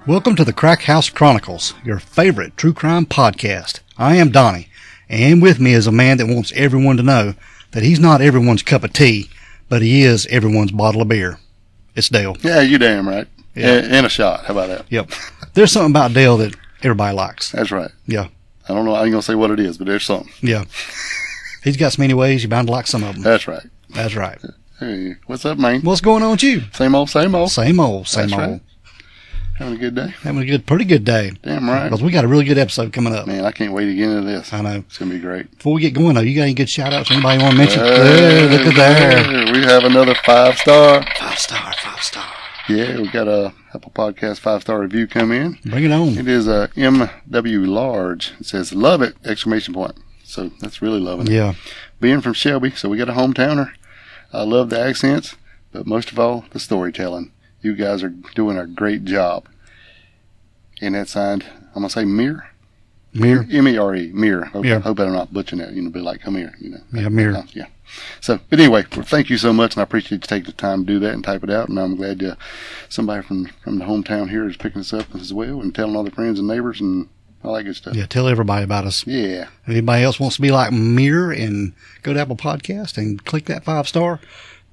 Welcome to the Crack House Chronicles, your favorite true crime podcast. I am Donnie, and with me is a man that wants everyone to know that he's not everyone's cup of tea, but he is everyone's bottle of beer. It's Dale. Yeah, you damn right. Yeah. And a shot. How about that? Yep. There's something about Dale that everybody likes. That's right. Yeah. I don't know. I ain't going to say what it is, but there's something. Yeah. He's got so many ways, you're bound to like some of them. That's right. That's right. Hey, what's up, man? What's going on with you? Same old, same old. Same old, same That's old. Right. Having a good day? Having a pretty good day. Damn right. Because we got a really good episode coming up. Man, I can't wait to get into this. I know. It's going to be great. Before we get going, though, you got any good shout-outs? Anybody want to mention? Look at there. We have another 5-star. 5-star, 5-star. Yeah, we got a Apple Podcast 5-star review come in. Bring it on. It is a MW Large. It says, love it, exclamation point. So that's really loving it. Yeah. Being from Shelby, so we got a hometowner. I love the accents, but most of all, the storytelling. You guys are doing a great job. And that's signed, I'm going to say Mir. Mir. M-E-R-E, Mir. Yeah. Hope I'm not butchering that. Be like, come here. Yeah, Mir. Yeah. So, but anyway, well, thank you so much, and I appreciate you taking the time to do that and type it out. And I'm glad somebody from the hometown here is picking us up as well and telling all their friends and neighbors and all that good stuff. Yeah, tell everybody about us. Yeah. If anybody else wants to be like Mir and go to Apple Podcast and click that 5-star,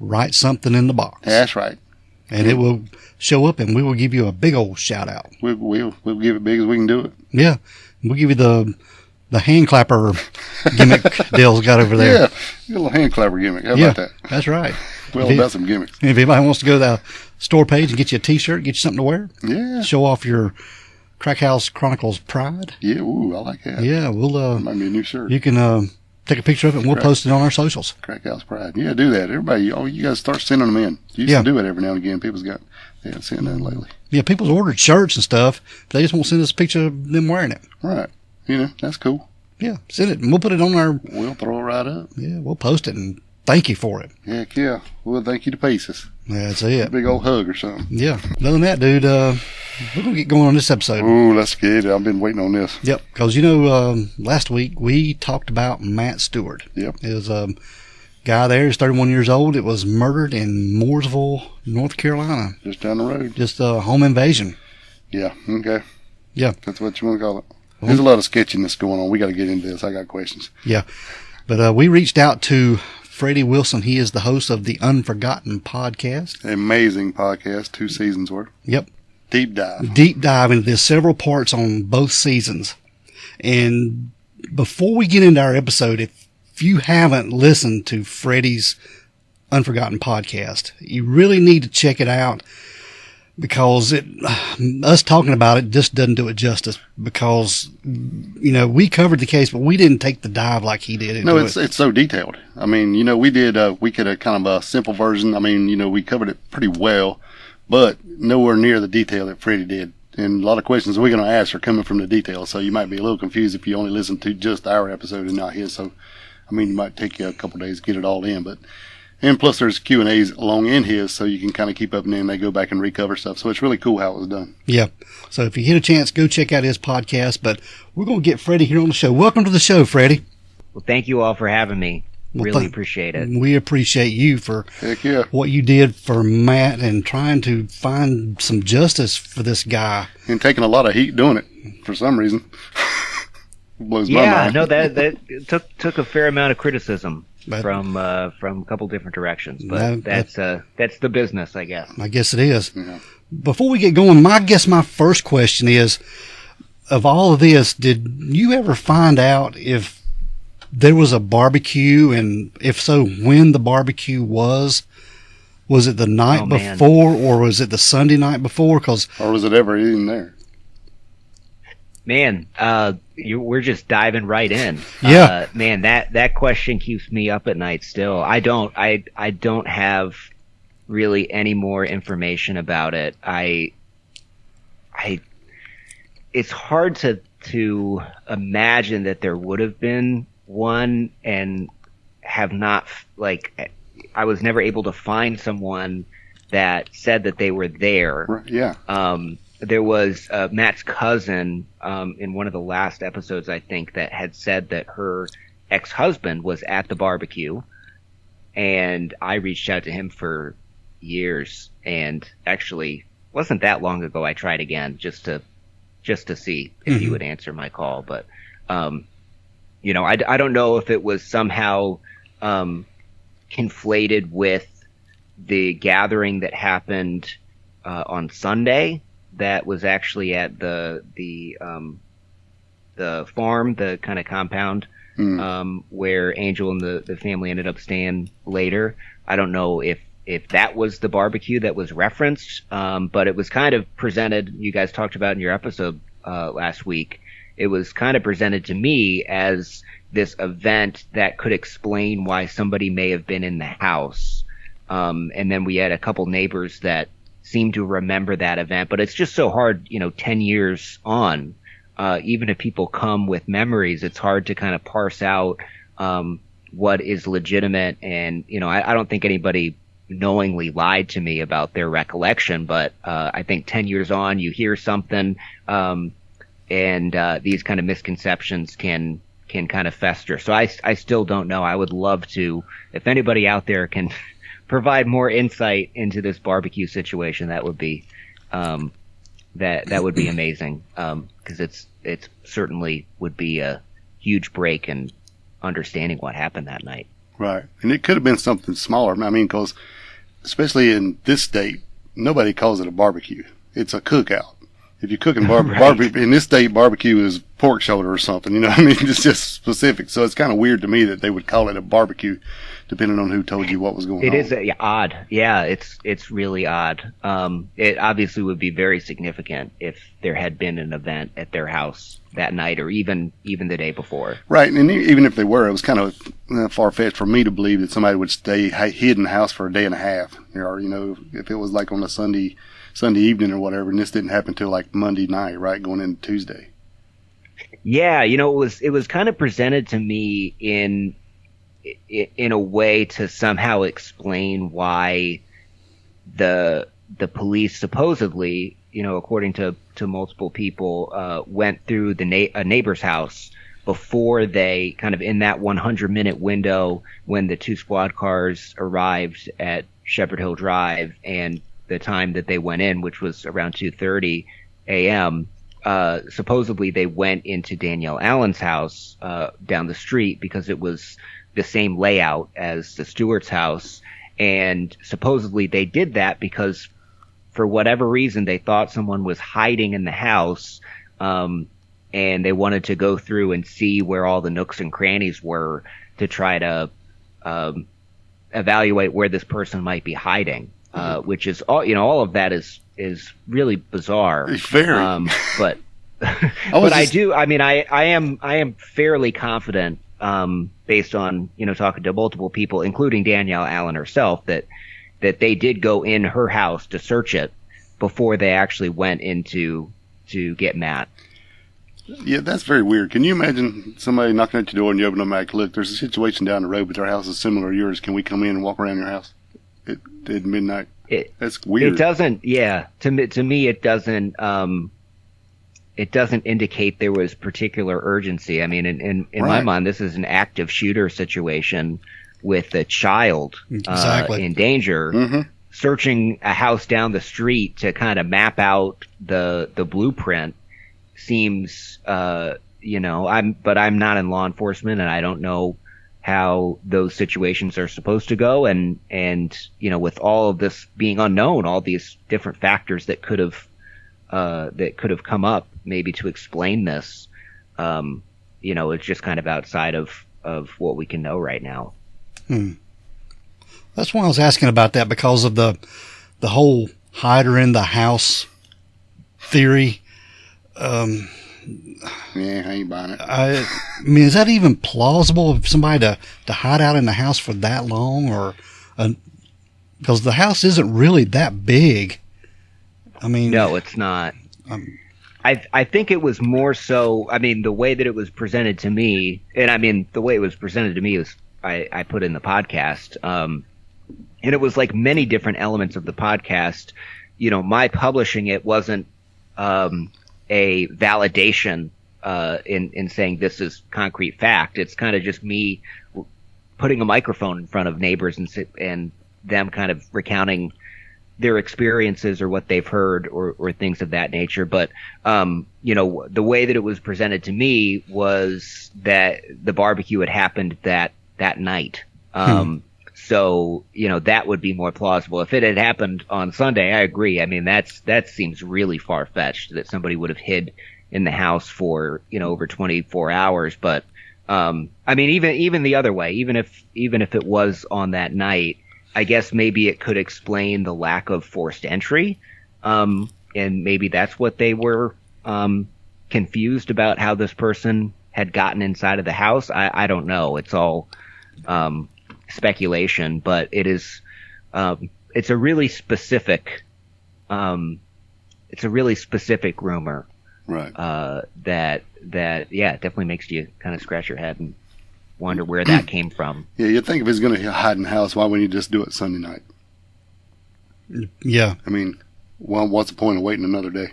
write something in the box. That's right. And it will show up, and we will give you a big old shout-out. We'll give it big as we can do it. Yeah. We'll give you the hand clapper gimmick Dale's got over there. Yeah, a little hand clapper gimmick. How about that? That's right. Well, about some gimmicks. If anybody wants to go to the store page and get you a T-shirt, get you something to wear, yeah, show off your Crack House Chronicles pride. Yeah, ooh, I like that. Yeah, we'll might be a new shirt. You can take a picture of it and we'll post it on our socials. Crack House Pride. Yeah, do that. Everybody, you guys start sending them in. You used to do it every now and again. They haven't sent none lately. Yeah, people's ordered shirts and stuff. They just won't send us a picture of them wearing it. Right. That's cool. Yeah, send it and we'll put it on our... We'll throw it right up. Yeah, we'll post it and thank you for it. Heck yeah. We'll thank you to pieces. That's it. A big old hug or something. Yeah. Other than that, dude, we're going to get going on this episode. Ooh, that's good. I've been waiting on this. Yep, because, last week we talked about Matt Stewart. Yep. It was a guy there, he's 31 years old. It was murdered in Mooresville, North Carolina. Just down the road. Just a home invasion. Yeah, okay. Yeah. That's what you want to call it. There's a lot of sketchiness going on. We got to get into this. I got questions. Yeah. But we reached out to Freddie Wilson. He is the host of the Unforgotten Podcast. Amazing podcast, 2 seasons worth. Yep. Deep dive. Deep dive into this, several parts on both seasons. And before we get into our episode, if you haven't listened to Freddie's Unforgotten Podcast, you really need to check it out. Because us talking about it just doesn't do it justice. Because, we covered the case, but we didn't take the dive like he did. No, it's so detailed. I mean, we did, we could have kind of a simple version. I mean, we covered it pretty well, but nowhere near the detail that Freddie did. And a lot of questions we're going to ask are coming from the details. So you might be a little confused if you only listen to just our episode and not his. So, I mean, it might take you a couple of days to get it all in, and plus there's Q&As along in his, so you can kind of keep up, and then they go back and recover stuff. So it's really cool how it was done. Yeah. So if you get a chance, go check out his podcast. But we're going to get Freddie here on the show. Welcome to the show, Freddie. Well, thank you all for having me. Really appreciate it. We appreciate you for what you did for Matt and trying to find some justice for this guy. And taking a lot of heat doing it for some reason. Blows my mind. No, that took a fair amount of criticism. From a couple different directions, but that's the business, I guess. I guess it is. Yeah. Before we get going, my first question is, of all of this, did you ever find out if there was a barbecue, and if so, when the barbecue was? Was it the night before, or was it the Sunday night before? Or was it ever even there? Man, we're just diving right in. Yeah. Man, that question keeps me up at night still. I don't have really any more information about it. It's hard to imagine that there would have been one and have not, I was never able to find someone that said that they were there. Yeah. There was Matt's cousin in one of the last episodes, I think, that had said that her ex-husband was at the barbecue, and I reached out to him for years and actually wasn't that long ago. I tried again just to see if he would answer my call, but you know, I don't know if it was somehow conflated with the gathering that happened on Sunday that was actually at the farm, the kind of compound where Angel and the family ended up staying later. I don't know if that was the barbecue that was referenced, but it was kind of presented, you guys talked about in your episode last week, it was kind of presented to me as this event that could explain why somebody may have been in the house. And then we had a couple neighbors that seemed to remember that event, but it's just so hard, you know, 10 years on, even if people come with memories, it's hard to kind of parse out what is legitimate. And, you know, I don't think anybody knowingly lied to me about their recollection, but I think 10 years on, you hear something, and these kind of misconceptions can kind of fester. So I still don't know. I would love to, if anybody out there can provide more insight into this barbecue situation, that would be that would be amazing, because it's certainly would be a huge break in understanding what happened that night. Right. And it could have been something smaller. I mean, because especially in this state, nobody calls it a barbecue. It's a cookout. If you're cooking barbecue, in this state, barbecue is pork shoulder or something, you know what I mean? It's just specific. So it's kind of weird to me that they would call it a barbecue, depending on who told you what was going on. It is odd. Yeah, it's really odd. It obviously would be very significant if there had been an event at their house that night, or even the day before. Right, and even if they were, it was kind of far-fetched for me to believe that somebody would stay hid in the house for a day and a half. Or, you know, if it was like on a Sunday evening or whatever, and this didn't happen till like Monday night, right, going into Tuesday. Yeah, you know, it was kind of presented to me in a way to somehow explain why the police supposedly, you know, according to multiple people, went through a neighbor's house before they kind of in that 100-minute window when the 2 squad cars arrived at Shepherd Hill Drive, and the time that they went in, which was around 2:30 a.m., supposedly they went into Danielle Allen's house down the street because it was the same layout as the Stewart's house. And supposedly they did that because for whatever reason they thought someone was hiding in the house, and they wanted to go through and see where all the nooks and crannies were to try to evaluate where this person might be hiding. Which is all of that is really bizarre. Very. But I am fairly confident, based on, you know, talking to multiple people, including Danielle Allen herself, that they did go in her house to search it before they actually went to get Matt. Yeah, that's very weird. Can you imagine somebody knocking at your door and you open up and look, there's a situation down the road, but their house is similar to yours. Can we come in and walk around your house at midnight? That's weird. It doesn't. Yeah, to me, it doesn't. It doesn't indicate there was particular urgency. I mean, in my mind, this is an active shooter situation with a child in danger, searching a house down the street to kind of map out the blueprint. Seems, you know, I'm not in law enforcement, and I don't know how those situations are supposed to go, and you know, with all of this being unknown, all these different factors that could have come up maybe to explain this, you know, it's just kind of outside of what we can know right now. That's why I was asking about that, because of the whole hider in the house theory. Yeah, I ain't buying it. I mean, is that even plausible of somebody to hide out in the house for that long, or because the house isn't really that big? I mean, no, it's not. I think it was more so. I mean, the way that it was presented to me, and I mean, the way it was presented to me was I put in the podcast, and it was like many different elements of the podcast. You know, my publishing it wasn't a validation in saying this is concrete fact. It's kind of just me putting a microphone in front of neighbors and them kind of recounting their experiences or what they've heard or things of that nature. But, the way that it was presented to me was that the barbecue had happened that night. So, that would be more plausible. If it had happened on Sunday, I agree. I mean, that seems really far-fetched that somebody would have hid in the house for, over 24 hours. But, even the other way, even if it was on that night, I guess maybe it could explain the lack of forced entry. And maybe that's what they were, confused about, how this person had gotten inside of the house. I don't know. It's all, speculation, but it is, it's a really specific rumor. Right. That definitely makes you kind of scratch your head and wonder where that came from. Yeah, you'd think if he's going to hide in the house, why wouldn't you just do it Sunday night? Yeah. I mean, well, what's the point of waiting another day?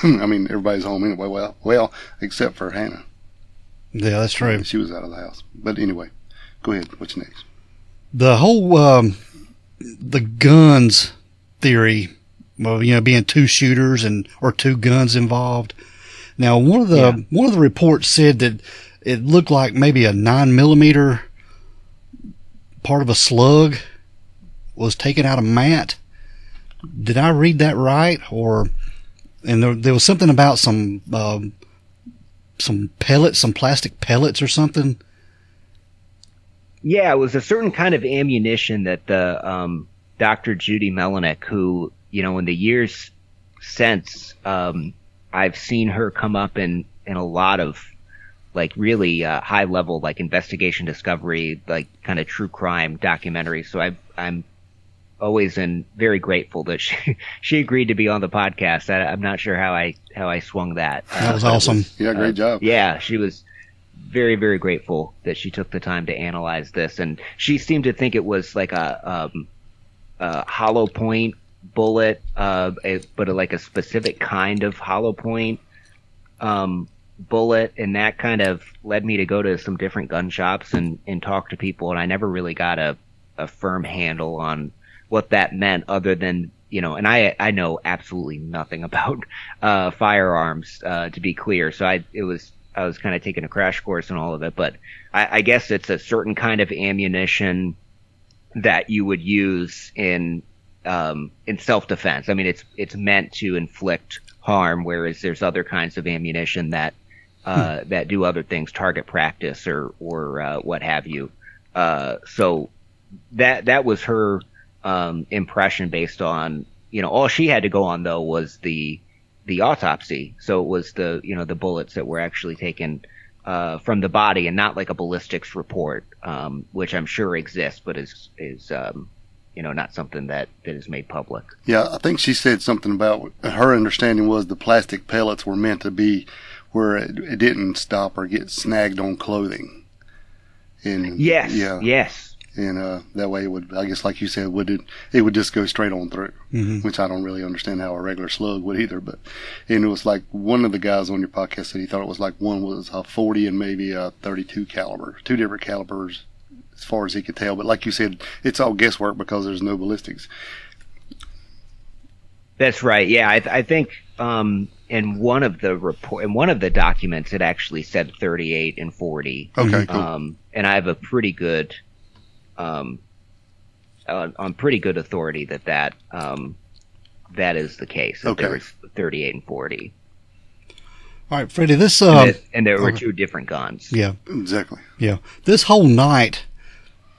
I mean, everybody's home anyway. Well, except for Hannah. Yeah, that's true. She was out of the house. But anyway, go ahead. What's next? The whole the guns theory, well, being two shooters or two guns involved. Now, one of the reports said that it looked like maybe a 9mm part of a slug was taken out of Matt. Did I read that right? And there was something about some pellets, some plastic pellets or something. Yeah, it was a certain kind of ammunition that the Dr. Judy Melanek, who, in the years since, I've seen her come up in a lot of like really high level like investigation discovery, like kind of true crime documentaries. So I'm always very grateful that she agreed to be on the podcast. I'm not sure how I swung that. That was awesome. Great job. Yeah, she was very, very grateful that she took the time to analyze this, and she seemed to think it was like a hollow point bullet, but like a specific kind of hollow point bullet, and that kind of led me to go to some different gun shops and talk to people, and I never really got a firm handle on what that meant, other than, and I know absolutely nothing about firearms, to be clear, so I was kind of taking a crash course in all of it, but I guess it's a certain kind of ammunition that you would use in self-defense. I mean, it's meant to inflict harm, whereas there's other kinds of ammunition that that do other things, target practice or what have you. So that was her impression based on, all she had to go on though was the autopsy. So it was the bullets that were actually taken from the body, and not like a ballistics report, which I'm sure exists, but is not something that is made public. Yeah, I think she said something about her understanding was the plastic pellets were meant to be where it didn't stop or get snagged on clothing. And yes. And that way it would, I guess, like you said, it would just go straight on through, which I don't really understand how a regular slug would either. And it was like one of the guys on your podcast said he thought it was like one was a 40 and maybe a 32 caliber, two different calibers as far as he could tell. But like you said, it's all guesswork because there's no ballistics. That's right. Yeah, I think in one of the documents it actually said 38 and 40. Okay, cool. And I have a pretty good. On pretty good authority that is the case. That there was 38 and 40. All right, Freddie, this and there were two different guns. Yeah, exactly. Yeah, this whole night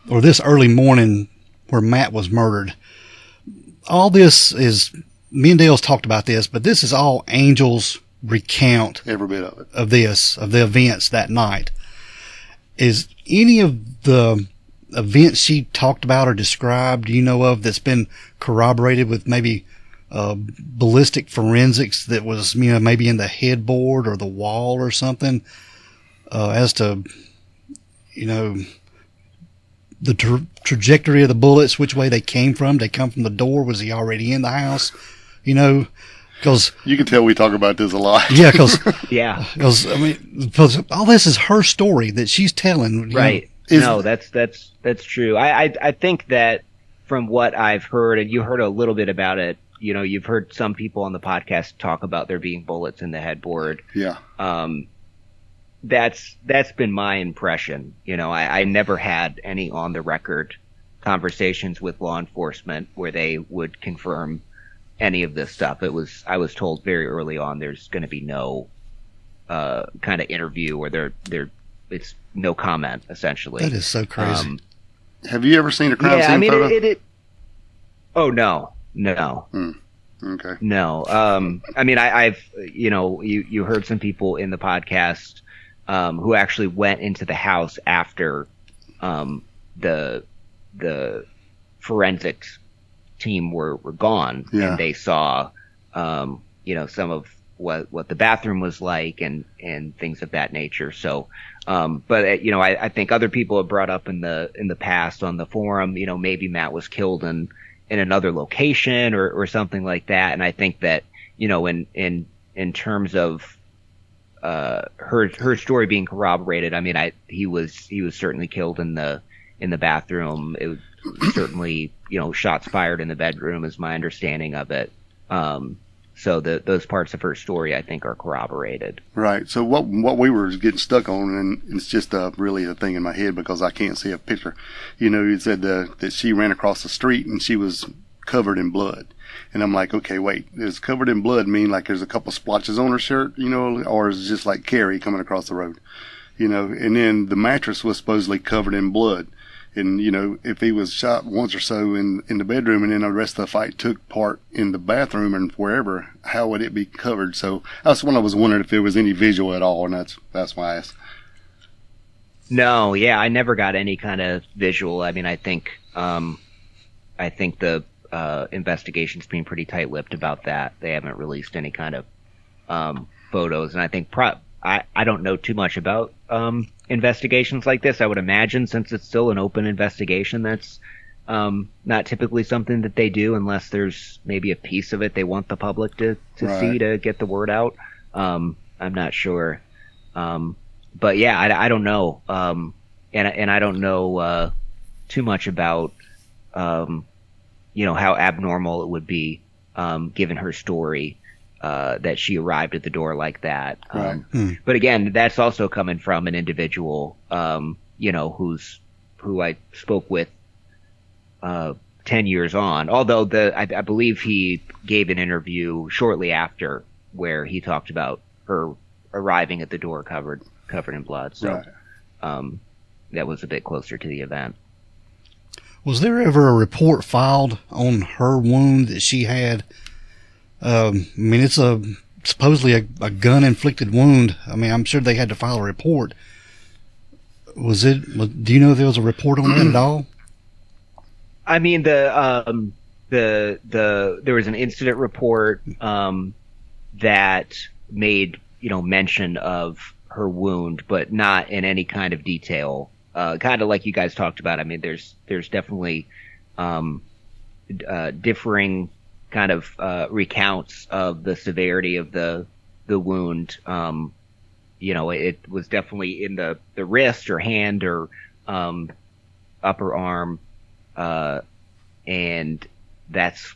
or this early morning where Matt was murdered, all this is, me and Dale's talked about this, but this is all Angel's recount. Every bit of it. Of the events that night. Is any of the events she talked about or described, do you know of, that's been corroborated with maybe ballistic forensics that was, maybe in the headboard or the wall or something, as to, the trajectory of the bullets, which way they came from? They come from the door. Was he already in the house? Because you can tell we talk about this a lot. Yeah, because because all this is her story that she's telling. Right. No, that's true. I think that from what I've heard, and you heard a little bit about it, you know, you've heard some people on the podcast talk about there being bullets in the headboard. Yeah. That's been my impression. You know, I never had any on the record conversations with law enforcement where they would confirm any of this stuff. I was told very early on there's going to be no kind of interview where it's no comment, essentially. That is so crazy. Have you ever seen a crime scene photo? Oh, no. Okay. No. I mean, I've, you know, you heard some people in the podcast who actually went into the house after the forensics team were gone, and they saw, you know, some of what the bathroom was like and things of that nature. So, but you know, I think other people have brought up in the past on the forum, you know, maybe Matt was killed in another location or something like that. And I think that, you know, in terms of her story being corroborated, I mean, he was certainly killed in the bathroom. It was certainly, you know, shots fired in the bedroom is my understanding of it. So those parts of her story, I think, are corroborated. Right. So what we were getting stuck on, and it's just really a thing in my head because I can't see a picture. You know, you said that she ran across the street and she was covered in blood. And I'm like, okay, wait, does covered in blood mean like there's a couple splotches on her shirt, you know, or is it just like Carrie coming across the road? You know, and then the mattress was supposedly covered in blood. And, you know, if he was shot once or so in the bedroom and then the rest of the fight took part in the bathroom and wherever, how would it be covered? So that's when I was wondering if there was any visual at all, and that's why I asked. No, yeah, I never got any kind of visual. I mean, I think the investigation's been pretty tight-lipped about that. They haven't released any kind of photos, and I think I don't know too much about investigations like this. I would imagine, since it's still an open investigation, that's not typically something that they do unless there's maybe a piece of it they want the public to see to get the word out. I'm not sure. But yeah, I don't know. And I don't know too much about you know, how abnormal it would be given her story. That she arrived at the door like that. But again, that's also coming from an individual, you know, who I spoke with 10 years on. Although I believe he gave an interview shortly after where he talked about her arriving at the door covered in blood. So that was a bit closer to the event. Was there ever a report filed on her wound that she had? I mean, it's supposedly a gun-inflicted wound. I mean, I'm sure they had to file a report. Do you know if there was a report on that at all? I mean, there was an incident report that made, you know, mention of her wound, but not in any kind of detail. Kind of like you guys talked about. I mean, there's definitely differing kind of recounts of the severity of the wound. You know, it was definitely in the wrist or hand or upper arm, and that's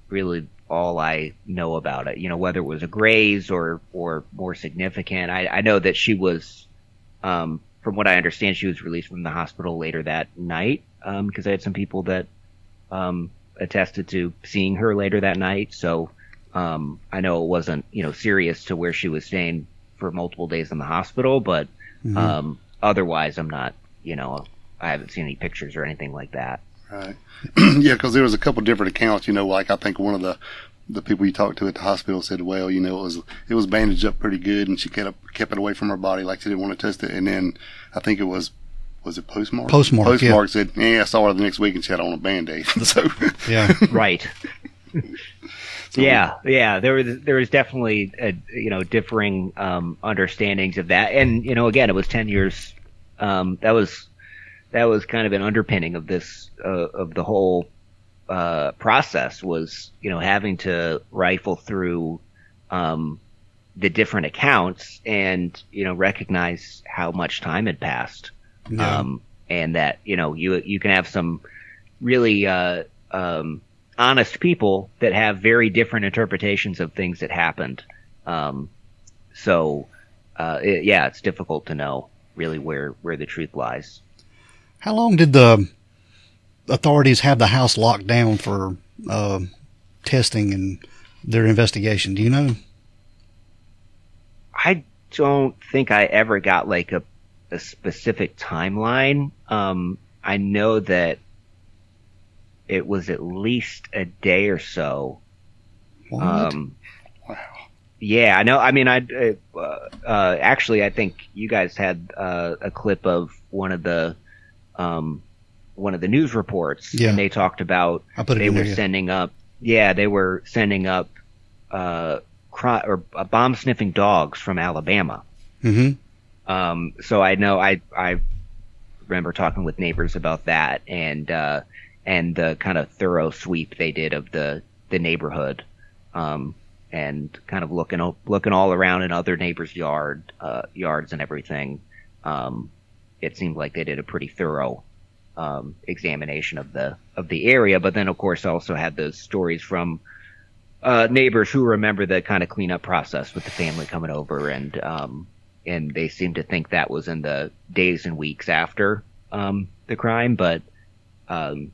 really all I know about it. You know, whether it was a graze or more significant. I know that she was, from what I understand, she was released from the hospital later that night, because I had some people that attested to seeing her later that night. So I know it wasn't, you know, serious to where she was staying for multiple days in the hospital, but otherwise I'm not, you know, I haven't seen any pictures or anything like that. Right. Yeah, because there was a couple different accounts, you know, like I think one of the people you talked to at the hospital said, well, you know, it was bandaged up pretty good and she kept it away from her body like she didn't want to touch it. And then I think it was it Postmark? Postmark said, I saw her the next week and she had on a Band-Aid. So yeah. Right. Yeah. There was definitely, you know, differing understandings of that. And, you know, again, it was 10 years. That was kind of an underpinning of this, of the whole process was, you know, having to rifle through the different accounts and, you know, recognize how much time had passed. Yeah. And that, you know, you can have some really honest people that have very different interpretations of things that happened. It's difficult to know really where the truth lies. How long did the authorities have the house locked down for testing and their investigation? Do you know? I don't think I ever got like a specific timeline. I know that it was at least a day or so. What? Wow. Yeah, I know. I mean, actually, I think you guys had a clip of one of the news reports, and they talked about they were sending up bomb sniffing dogs from Alabama. Mm-hmm. So I know I remember talking with neighbors about that, and the kind of thorough sweep they did of the neighborhood, and kind of looking all around in other neighbors' yards and everything. It seemed like they did a pretty thorough examination of the area, but then of course also had those stories from neighbors who remember the kind of cleanup process with the family coming over, and they seemed to think that was in the days and weeks after the crime, but I'm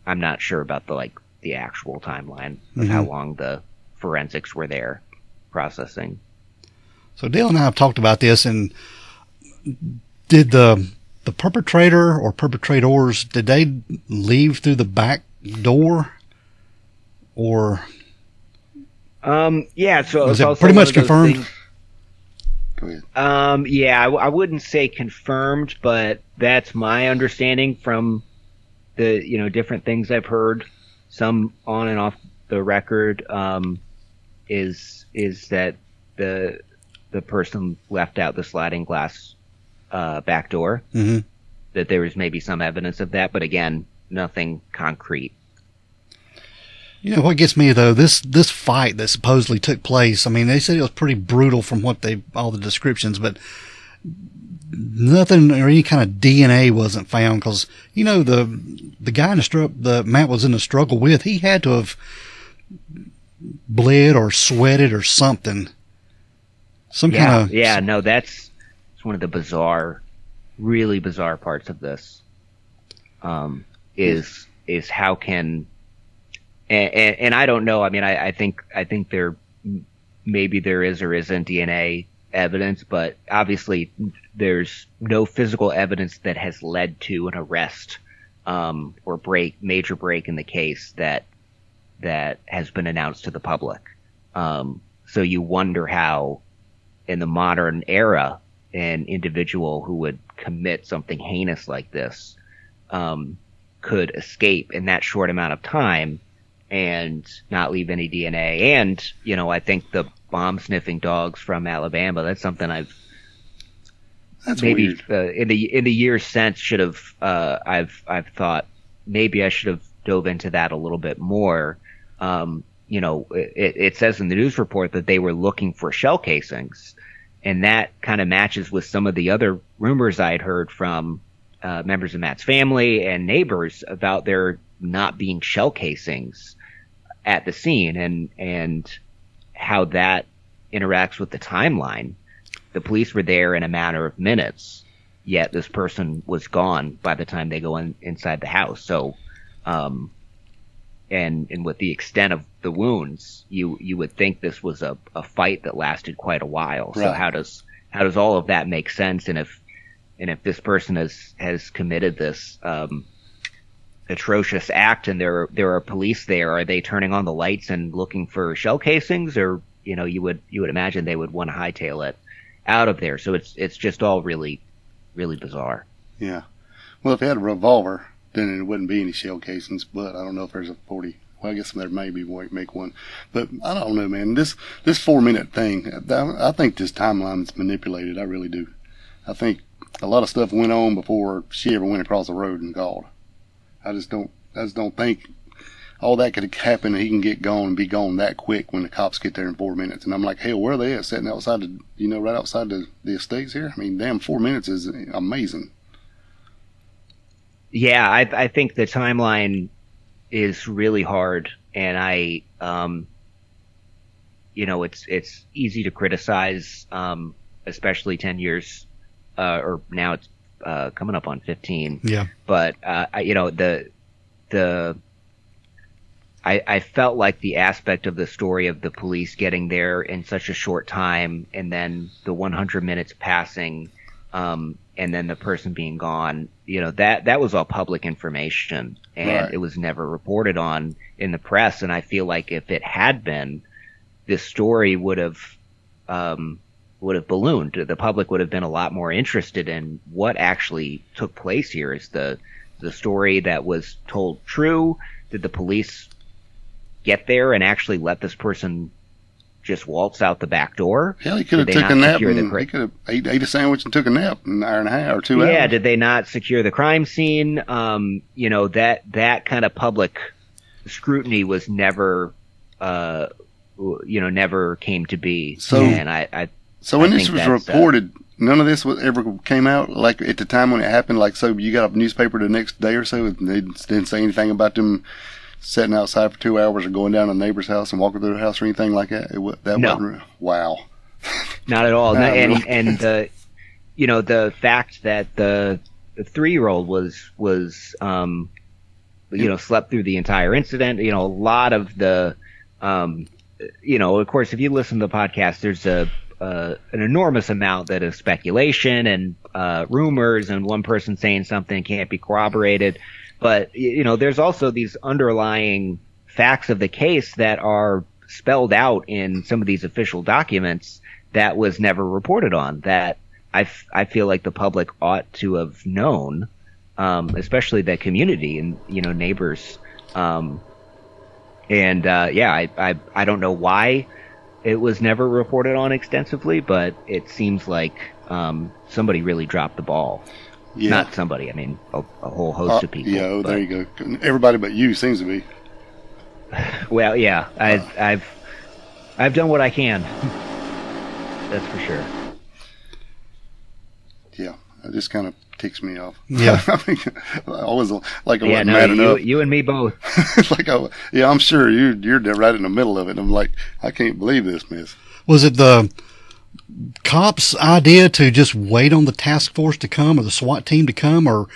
not sure about the actual timeline of how long the forensics were there processing. So Dale and I have talked about this, and did the perpetrator or perpetrators, did they leave through the back door, or so was it pretty much confirmed? Go ahead. I wouldn't say confirmed, but that's my understanding from the different things I've heard, some on and off the record, is that the person left out the sliding glass back door. Mm-hmm. That there was maybe some evidence of that, but again, nothing concrete. You know what gets me though? This fight that supposedly took place. I mean, they said it was pretty brutal from all the descriptions, but nothing or any kind of DNA wasn't found, because the guy in the Matt was in a struggle with, he had to have bled or sweated or something. That's one of the really bizarre parts of this. Is how can, and I don't know. I mean, I think maybe there is or isn't DNA evidence, but obviously there's no physical evidence that has led to an arrest or major break in the case that has been announced to the public. So you wonder how, in the modern era, an individual who would commit something heinous like this could escape in that short amount of time and not leave any DNA. And, I think the bomb sniffing dogs from Alabama, that's something That's maybe weird. In the years since should have I've thought maybe I should have dove into that a little bit more. It says in the news report that they were looking for shell casings, and that kind of matches with some of the other rumors I'd heard from members of Matt's family and neighbors about there not being shell casings at the scene, and how that interacts with the timeline. The police were there in a matter of minutes, yet this person was gone by the time they go inside the house. So, and with the extent of the wounds, you would think this was a fight that lasted quite a while. Right. So how does all of that make sense? And if this person has committed this atrocious act, and there are police there, are they turning on the lights and looking for shell casings, or you would imagine they would want to hightail it out of there. So it's just all really, really bizarre. Yeah. Well, if they had a revolver, then it wouldn't be any shell casings, but I don't know if there's a 40. Well, I guess there may be make one, but I don't know, man. This 4-minute thing, I think this timeline's manipulated. I really do. I think a lot of stuff went on before she ever went across the road and called. I just don't think all that could happen and he can get gone and be gone that quick when the cops get there in 4 minutes. And I'm like, hell, where are they at? Sitting outside right outside the estates here? I mean, damn, 4 minutes is amazing. Yeah, I think the timeline is really hard, and I, it's easy to criticize, especially 10 years, or now it's coming up on 15. Yeah. But I felt like the aspect of the story of the police getting there in such a short time, and then the 100 minutes passing, and then the person being gone, that was all public information, and right. It was never reported on in the press. And I feel like if it had been, this story would have ballooned. The public would have been a lot more interested in what actually took place here. Is the story that was told true? Did the police get there and actually let this person just waltz out the back door? Hell, he could have took a nap, and he could have ate a sandwich and took a nap in an hour and a half or 2 hours. Yeah, did they not secure the crime scene? That kind of public scrutiny was never, never came to be. So, and so when this was reported, none of this ever came out, like at the time when it happened. Like, so you got a newspaper the next day or so, and they didn't say anything about them sitting outside for 2 hours or going down to a neighbor's house and walking through the house or anything like that? No. Wow. Not at all. And the fact that the 3-year-old was slept through the entire incident, a lot of the, of course, if you listen to the podcast, there's an enormous amount that is speculation and rumors, and one person saying something can't be corroborated. But, there's also these underlying facts of the case that are spelled out in some of these official documents that was never reported on, that I feel like the public ought to have known, especially the community and, neighbors. I don't know why it was never reported on extensively, but it seems like somebody really dropped the ball. Yeah. Not somebody, I mean, a whole host of people. Yeah, there you go. Everybody but you seems to be. Well, yeah, I've done what I can. That's for sure. Yeah, it just kind of ticks me off. Yeah. I mean, I was like, I wasn't mad enough. You and me both. Like, I'm sure you're right in the middle of it. I'm like, I can't believe this, miss. Was it the cops' idea to just wait on the task force to come, or the SWAT team to come, or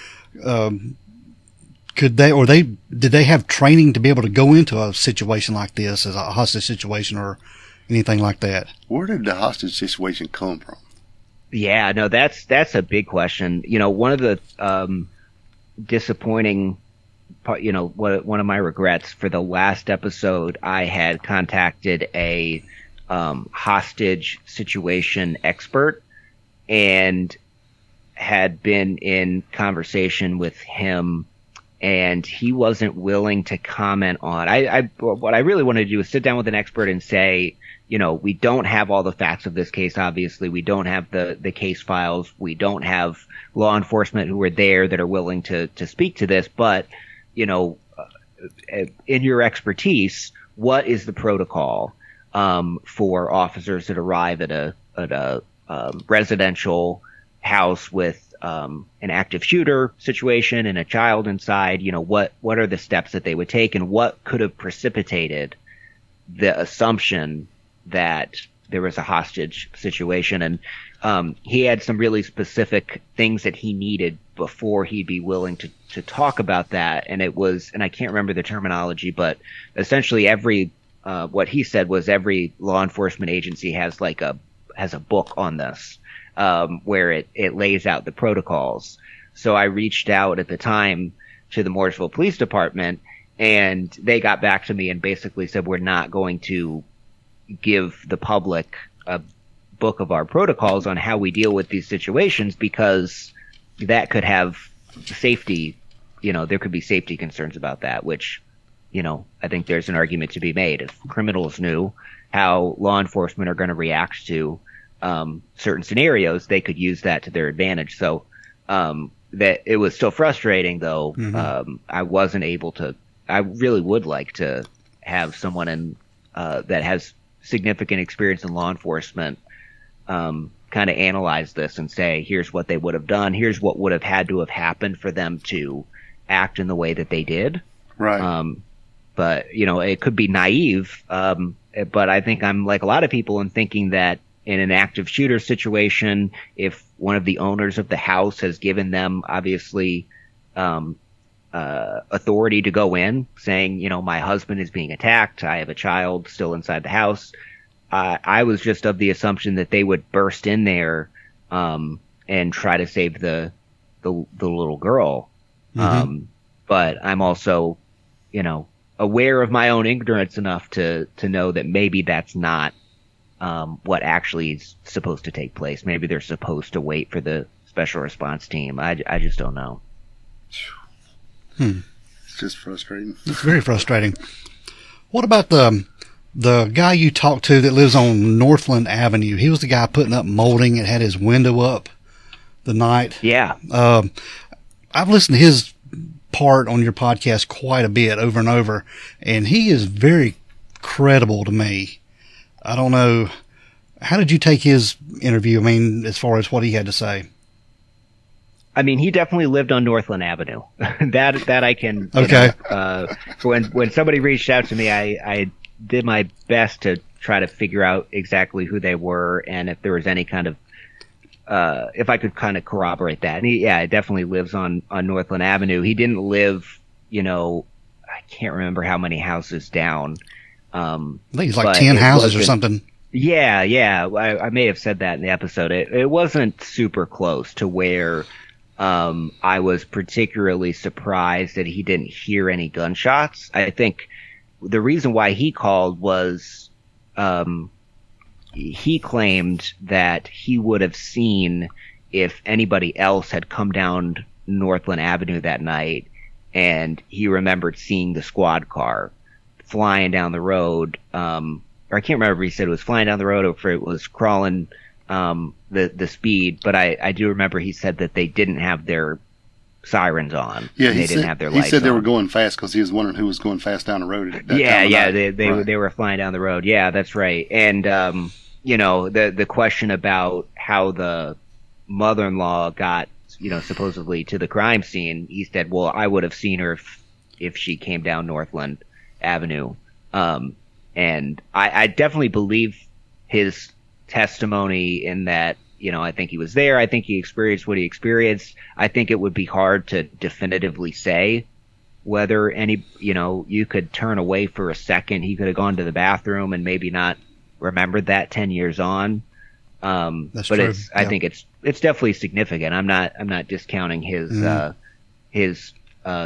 did they have training to be able to go into a situation like this, as a hostage situation or anything like that? Where did the hostage situation come from? Yeah, no, that's a big question. One of the disappointing part, one of my regrets for the last episode, I had contacted a hostage situation expert and had been in conversation with him, and he wasn't willing to comment on. What I really wanted to do is sit down with an expert and say, we don't have all the facts of this case. Obviously, we don't have the case files. We don't have law enforcement who are there that are willing to speak to this. But, in your expertise, what is the protocol for officers that arrive at a residential house with an active shooter situation and a child inside? What are the steps that they would take, and what could have precipitated the assumption that there was a hostage situation? And he had some really specific things that he needed before he'd be willing to talk about that. And it was, and I can't remember the terminology, but essentially what he said was every law enforcement agency has a book on this, where it lays out the protocols. So I reached out at the time to the Mooresville Police Department, and they got back to me and basically said, we're not going to give the public a book of our protocols on how we deal with these situations, because that could have safety, there could be safety concerns about that, which, I think there's an argument to be made. If criminals knew how law enforcement are going to react to certain scenarios, they could use that to their advantage. So that it was still frustrating, though. Mm-hmm. I wasn't able to. I really would like to have someone that has significant experience in law enforcement kind of analyze this and say, here's what they would have done, here's what would have had to have happened for them to act in the way that they did. Right. but it could be naive. But I think I'm like a lot of people in thinking that in an active shooter situation, if one of the owners of the house has given them obviously authority to go in, saying, my husband is being attacked, I have a child still inside the house, I was just of the assumption that they would burst in there and try to save the little girl. But I'm also, aware of my own ignorance enough to know that maybe that's not what actually is supposed to take place. Maybe they're supposed to wait for the special response team. I just don't know. It's just frustrating. It's very frustrating. What about the guy you talked to that lives on Northland Avenue? He was the guy putting up molding and had his window up the night. Yeah. I've listened to his part on your podcast quite a bit over and over, and he is very credible to me. I don't know. How did you take his interview? I mean, as far as what he had to say. I mean, he definitely lived on Northland Avenue. that I can. Okay. When somebody reached out to me, I did my best to try to figure out exactly who they were and if there was any kind of, if I could kind of corroborate that. And he definitely lives on Northland Avenue. He didn't live, I can't remember how many houses down. I think it's like 10 houses or something. Yeah. I may have said that in the episode. It wasn't super close to where I was particularly surprised that he didn't hear any gunshots. I think the reason why he called was he claimed that he would have seen if anybody else had come down Northland Avenue that night, and he remembered seeing the squad car flying down the road. Or I can't remember if he said it was flying down the road or if it was crawling the speed, but I do remember he said that they didn't have their sirens on. Yeah, didn't have their lights on. He said they were going fast because he was wondering who was going fast down the road at that time of night. They were flying down the road. Yeah, that's right. And the question about how the mother-in-law got supposedly to the crime scene, he said, well, I would have seen her if she came down Northland Avenue. And I definitely believe his testimony in that, I think he was there. I think he experienced what he experienced. I think it would be hard to definitively say whether you could turn away for a second. He could have gone to the bathroom and maybe not remembered that 10 years on. That's but true. I think it's definitely significant. I'm not discounting his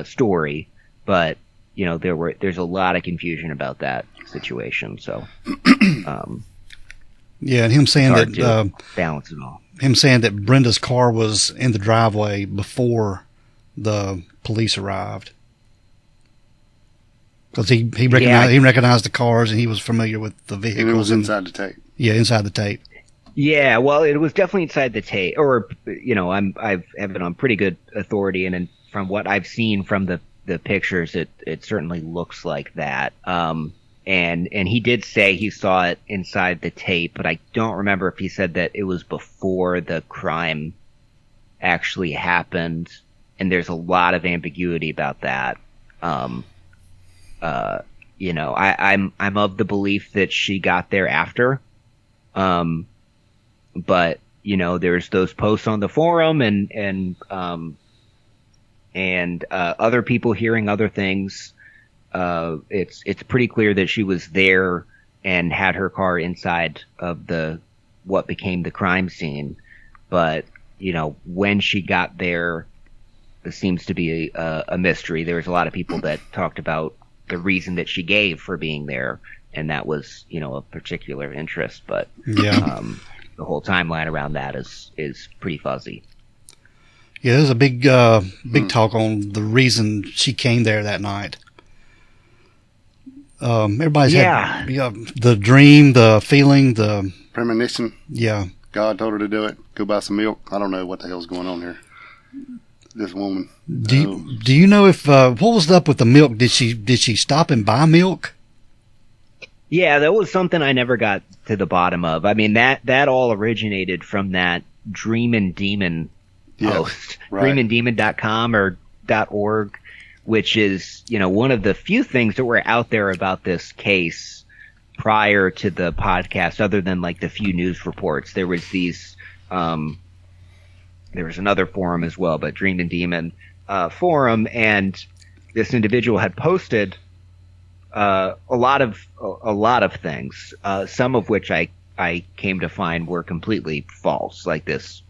story, but there's a lot of confusion about that situation. So, yeah, and him saying that balance it all. Him saying that Brenda's car was in the driveway before the police arrived, because he recognized the cars and he was familiar with the vehicles. And it was inside the tape. Yeah, inside the tape. Yeah, well, it was definitely inside the tape, or I've it on pretty good authority, and from what I've seen from the pictures, it certainly looks like that. And he did say he saw it inside the tape, but I don't remember if he said that it was before the crime actually happened. And there's a lot of ambiguity about that. I'm of the belief that she got there after. But there's those posts on the forum and other people hearing other things. It's pretty clear that she was there and had her car inside of what became the crime scene. But, when she got there, it seems to be a mystery. There was a lot of people that talked about the reason that she gave for being there, and that was, a particular interest. But yeah. The whole timeline around that is pretty fuzzy. Yeah, there's a big talk on the reason she came there that night. Everybody's had the dream, the feeling, the premonition. Yeah. God told her to do it. Go buy some milk. I don't know what the hell's going on here. This woman. Do you know if what was up with the milk? Did she stop and buy milk? Yeah, that was something I never got to the bottom of. I mean, that all originated from that Dreamin' Demon post, right. dreaminddemon.com or .org, which is, one of the few things that were out there about this case prior to the podcast, other than like the few news reports. There was there was another forum as well, but Dreamed and Demon forum, and this individual had posted a lot of things, some of which I came to find were completely false, like this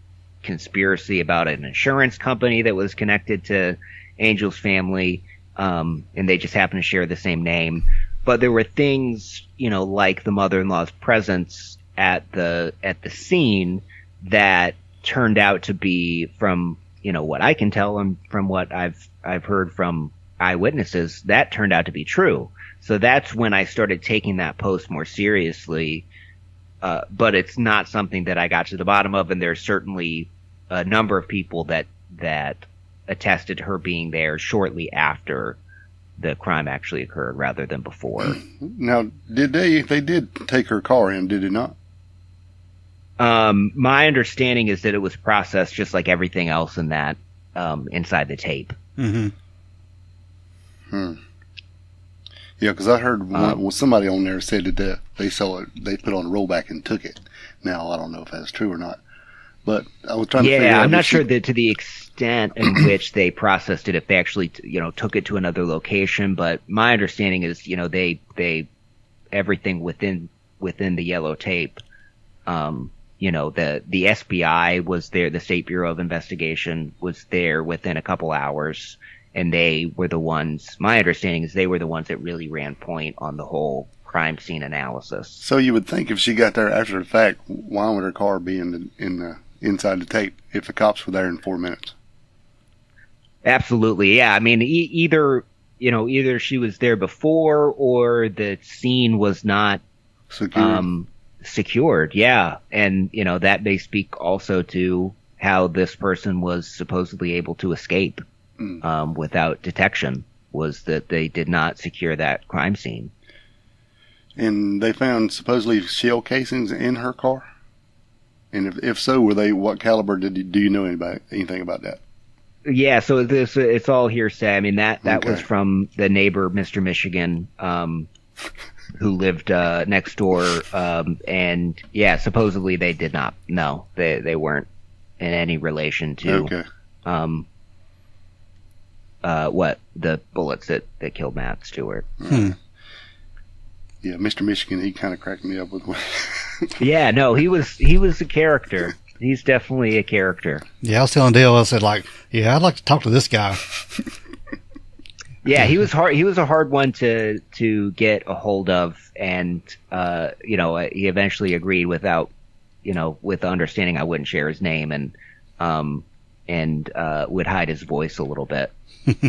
conspiracy about an insurance company that was connected to Angel's family, and they just happened to share the same name. But there were things, like the mother-in-law's presence at the scene that turned out to be, from what I can tell and from what I've heard from eyewitnesses, that turned out to be true. So that's when I started taking that post more seriously. But it's not something that I got to the bottom of, and there's certainly a number of people that attested to her being there shortly after the crime actually occurred rather than before. Now, they did take her car in, did it not? My understanding is that it was processed just like everything else in that, inside the tape. Mm-hmm. Yeah, because I heard somebody on there said that they saw it, they put on a rollback and took it. Now, I don't know if that's true or not. But I was trying to figure out. Yeah, I'm not sure that to the extent in which they processed it, if they actually, took it to another location. But my understanding is, they everything within the yellow tape, the SBI was there, the State Bureau of Investigation was there within a couple hours, and they were the ones, my understanding is they were the ones that really ran point on the whole crime scene analysis. So you would think if she got there after the fact, why would her car be inside the tape if the cops were there in 4 minutes? Absolutely, yeah. I mean, either she was there before or the scene was not secured, yeah. And, that may speak also to how this person was supposedly able to escape without detection, was that they did not secure that crime scene. And they found supposedly shell casings in her car? And if so, were they, what caliber do you know anything about that? Yeah, so it's all hearsay. I mean, that was from the neighbor, Mr. Michigan, who lived next door, and yeah, supposedly they did not. No, they weren't in any relation to what the bullets that killed Matt Stewart. Yeah, Mr. Michigan, he kind of cracked me up with one. Yeah, no, he was a character. He's definitely a character. Yeah, I was telling Dale, I said, I'd like to talk to this guy. Yeah, he was hard. He was a hard one to get a hold of, and he eventually agreed with the understanding I wouldn't share his name and would hide his voice a little bit.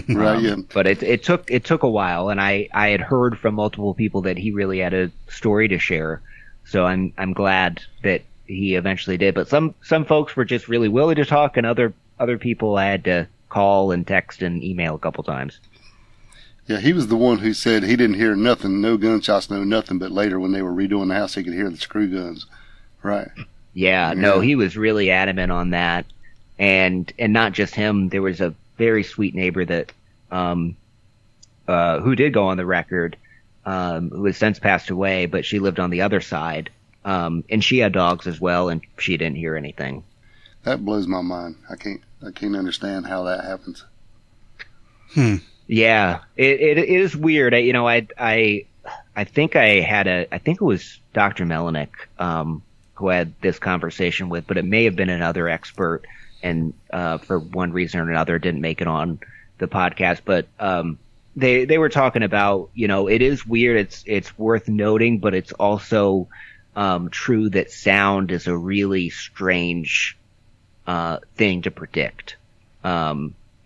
Right. Yeah. But it took a while, and I had heard from multiple people that he really had a story to share. So I'm glad that he eventually did. But some folks were just really willing to talk, and other people I had to call and text and email a couple times. Yeah, he was the one who said he didn't hear nothing, no gunshots, no nothing, but later when they were redoing the house, he could hear the screw guns. Right. Yeah, no, he was really adamant on that. And not just him, there was a very sweet neighbor that who did go on the record, who has since passed away, but she lived on the other side. And she had dogs as well, and she didn't hear anything. That blows my mind. I can't understand how that happens. Yeah, it is weird. I think it was Dr. Melinek, who I had this conversation with, but it may have been another expert, and for one reason or another didn't make it on the podcast. But they were talking about, it is weird. It's worth noting, but it's also true that sound is a really strange thing to predict.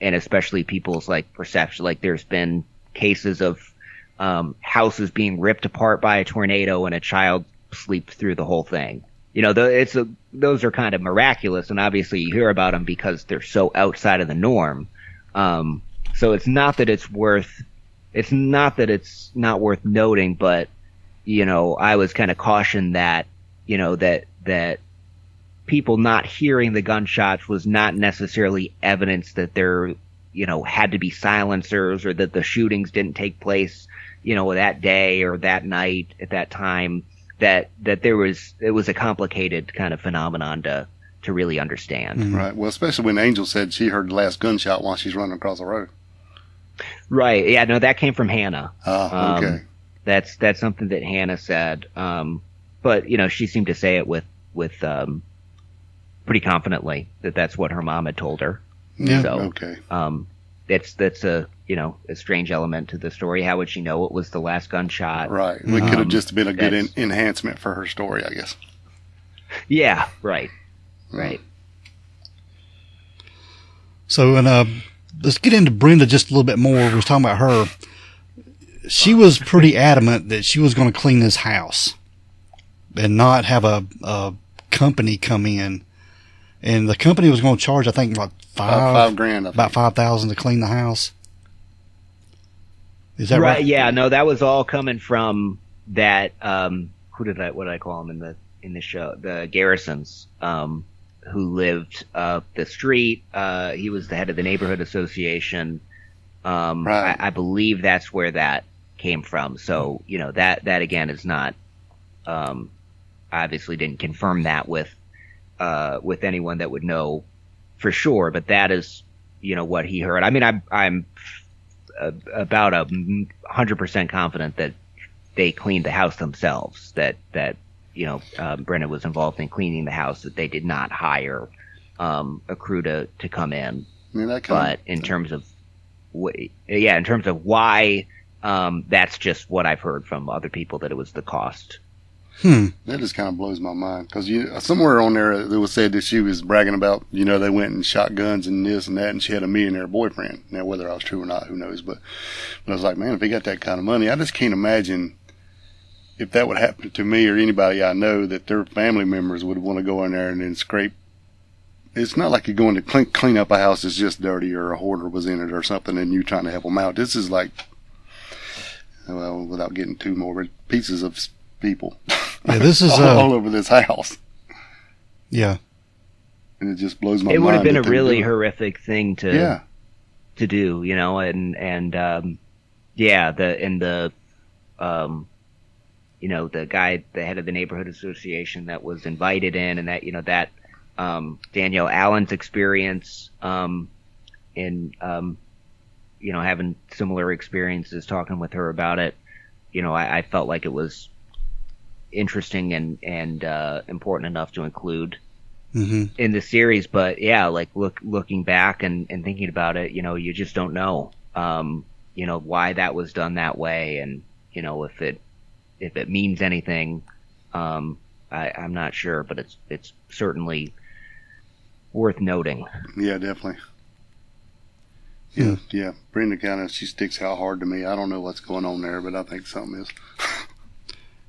And especially people's perception. There's been cases of houses being ripped apart by a tornado and a child sleeps through the whole thing. Those are kind of miraculous, and obviously you hear about them because they're so outside of the norm. So it's not that it's not worth noting, but I was kind of cautioned that that people not hearing the gunshots was not necessarily evidence that there had to be silencers, or that the shootings didn't take place, that day or that night at that time, that it was a complicated kind of phenomenon to really understand. Mm-hmm. Right. Well, especially when Angel said she heard the last gunshot while she's running across the road. Right. Yeah. No, that came from Hannah. Oh, okay. That's something that Hannah said. But she seemed to say it with pretty confidently that's what her mom had told her. Yeah. So, okay. That's a strange element to the story. How would she know it was the last gunshot? Right. It could have just been a good enhancement for her story, I guess. Yeah. Right. Right. So, let's get into Brenda just a little bit more. We was talking about her. She was pretty adamant that she was going to clean this house and not have a company come in. And the company was going to charge, I think, about $5,000. About $5,000 to clean the house. Is that right? Yeah. No, that was all coming from that. What did I call him in the show? The Garrisons, who lived up the street. He was the head of the neighborhood association. Right. I believe that's where that came from. So, that again is not, obviously didn't confirm that with anyone that would know for sure, but that is, what he heard. I mean, I'm about 100% confident that they cleaned the house themselves, that Brenda was involved in cleaning the house, that they did not hire a crew to come in. But in terms of why, that's just what I've heard from other people, that it was the cost. That just kind of blows my mind, because somewhere on there it was said that she was bragging about, they went and shot guns and this and that, and she had a millionaire boyfriend. Now, whether that was true or not, who knows? But I was like, man, if he got that kind of money, I just can't imagine if that would happen to me or anybody I know, that their family members would want to go in there and then scrape. It's not like you're going to clean up a house that's just dirty, or a hoarder was in it or something, and you're trying to help them out. This is like, well, without getting too morbid, pieces of people. Yeah, this is all over this house. Yeah, and it just blows my mind. It would have been a really horrific thing to do, the guy, the head of the neighborhood association that was invited in, and that Danielle Allen's experience in having similar experiences, talking with her about it, I felt like it was interesting and important enough to include in the series. But looking back and thinking about it, you just don't know why that was done that way, and if it means anything. I'm not sure, but it's certainly worth noting. Yeah, definitely. Yeah. Brenda she sticks out hard to me. I don't know what's going on there, but I think something is.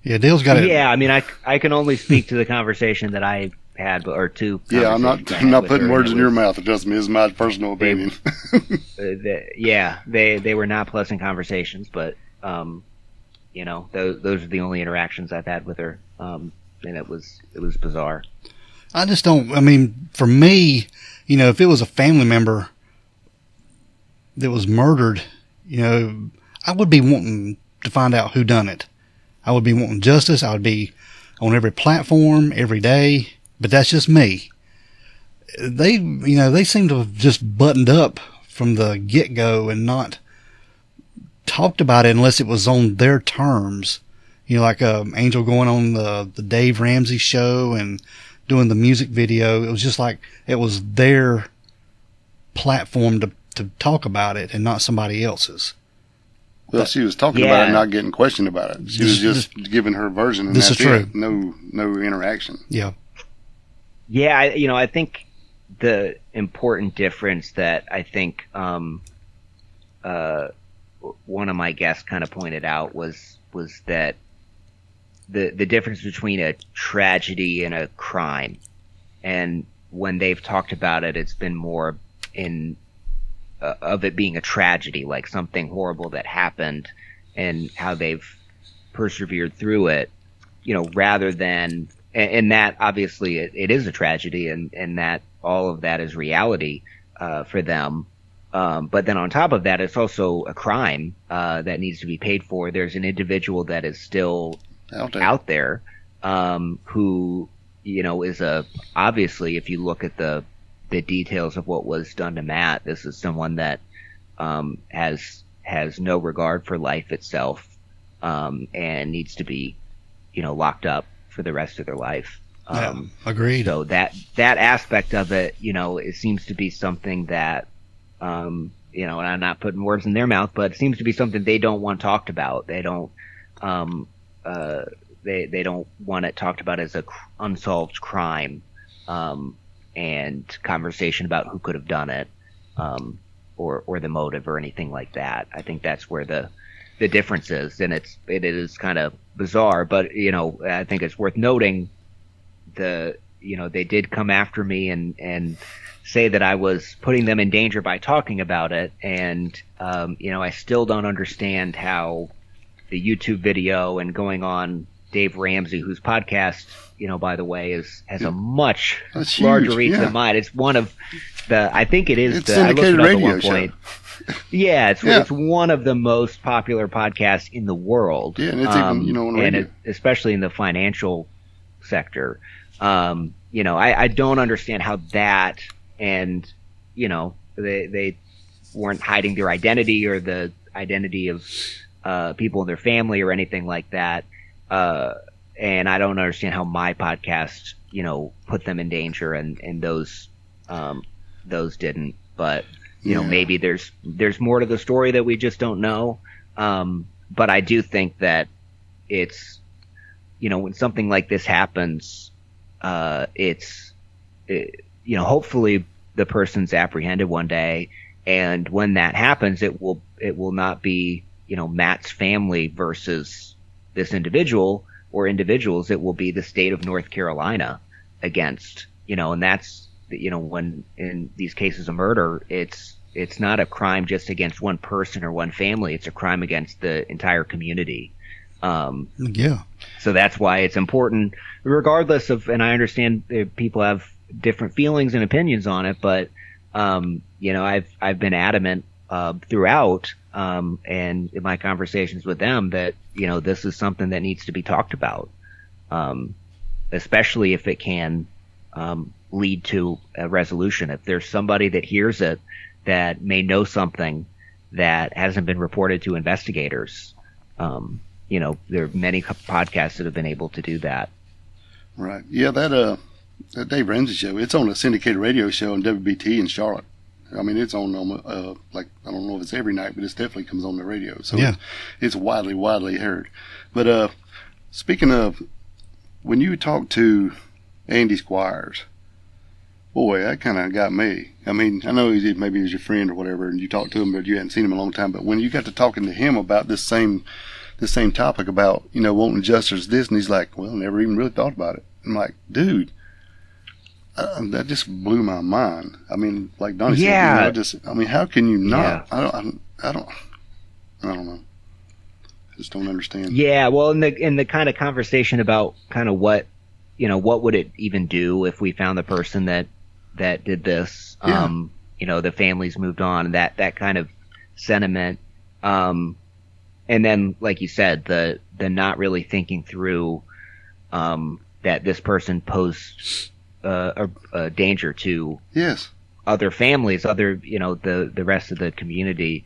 Yeah, Dale's got it. Yeah, I mean, I can only speak to the conversation that I had, or two. Yeah, I'm not putting words in your mouth. Trust me, it's my personal opinion. They were not pleasant conversations, but those are the only interactions I've had with her, and it was bizarre. I just don't. I mean, for me, if it was a family member that was murdered, I would be wanting to find out who done it. I would be wanting justice. I would be on every platform every day, but that's just me. They seem to have just buttoned up from the get-go and not talked about it unless it was on their terms. Like Angel going on the Dave Ramsey show and doing the music video. It was just like it was their platform to talk about it and not somebody else's. Well, she was talking about it, not getting questioned about it. She was just giving her version, and this is true. No interaction. Yeah. Yeah, I think the important difference that I think one of my guests kind of pointed out was that the difference between a tragedy and a crime, and when they've talked about it, it's been more in of it being a tragedy, like something horrible that happened, and how they've persevered through it, rather than, and that obviously it is a tragedy, and that all of that is reality for them. But then on top of that, it's also a crime that needs to be paid for. There's an individual that is still out there who, is obviously, if you look at the details of what was done to Matt, this is someone that has no regard for life itself and needs to be, locked up for the rest of their life. Agreed. So that aspect of it, it seems to be something that, and I'm not putting words in their mouth, but it seems to be something they don't want talked about. They don't, they don't want it talked about as a unsolved crime, and conversation about who could have done it, or the motive or anything like that. I think that's where the difference is, and it is kind of bizarre, but I think it's worth noting they did come after me and say that I was putting them in danger by talking about it, and I still don't understand how the YouTube video and going on Dave Ramsey, whose podcast, by the way, has a much larger reach than mine. It's one of I think it is it's syndicated radio show. Yeah, it's one of the most popular podcasts in the world. Yeah, and it's even on radio, especially in the financial sector. I don't understand how that, and they weren't hiding their identity or the identity of people in their family or anything like that. And I don't understand how my podcast, put them in danger and those didn't. But maybe there's more to the story that we just don't know. But I do think that it's, when something like this happens, hopefully the person's apprehended one day, and when that happens, it will not be, Matt's family versus this individual or individuals. It will be the state of North Carolina against, and that's, when in these cases of murder, it's not a crime just against one person or one family. It's a crime against the entire community. So that's why it's important, regardless of, and I understand people have different feelings and opinions on it, but, I've been adamant, throughout, and in my conversations with them that, this is something that needs to be talked about, especially if it can, lead to a resolution. If there's somebody that hears it that may know something that hasn't been reported to investigators, there are many podcasts that have been able to do that. Right. Yeah, that Dave Ramsey show, it's on a syndicated radio show on WBT in Charlotte. I mean, it's on, I don't know if it's every night, but it definitely comes on the radio. So it's widely heard. But speaking of, when you talk to Andy Squires, boy, that kind of got me. I mean, I know maybe he's your friend or whatever, and you talked to him, but you hadn't seen him in a long time. But when you got to talking to him about this same topic about, wanting justice, this, and he's like, well, never even really thought about it. I'm like, dude, that just blew my mind. I mean, like Donnie said, how can you not? Yeah. I don't know. I just don't understand. Yeah, well, in the kind of conversation about kind of what would it even do if we found the person that did this? The family's moved on, and that kind of sentiment. And then, like you said, the not really thinking through that this person posed a danger to other families, the rest of the community.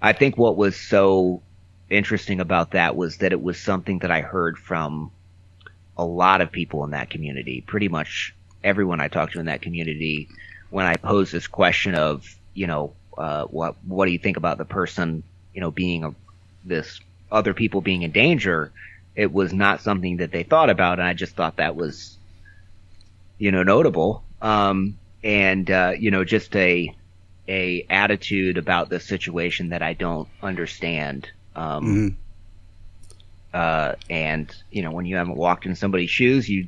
I think what was so interesting about that was that it was something that I heard from a lot of people in that community. Pretty much everyone I talked to in that community, when I posed this question of, what do you think about the person, being this other people being in danger, it was not something that they thought about, and I just thought that was, notable. Just a attitude about the situation that I don't understand. And when you haven't walked in somebody's shoes, you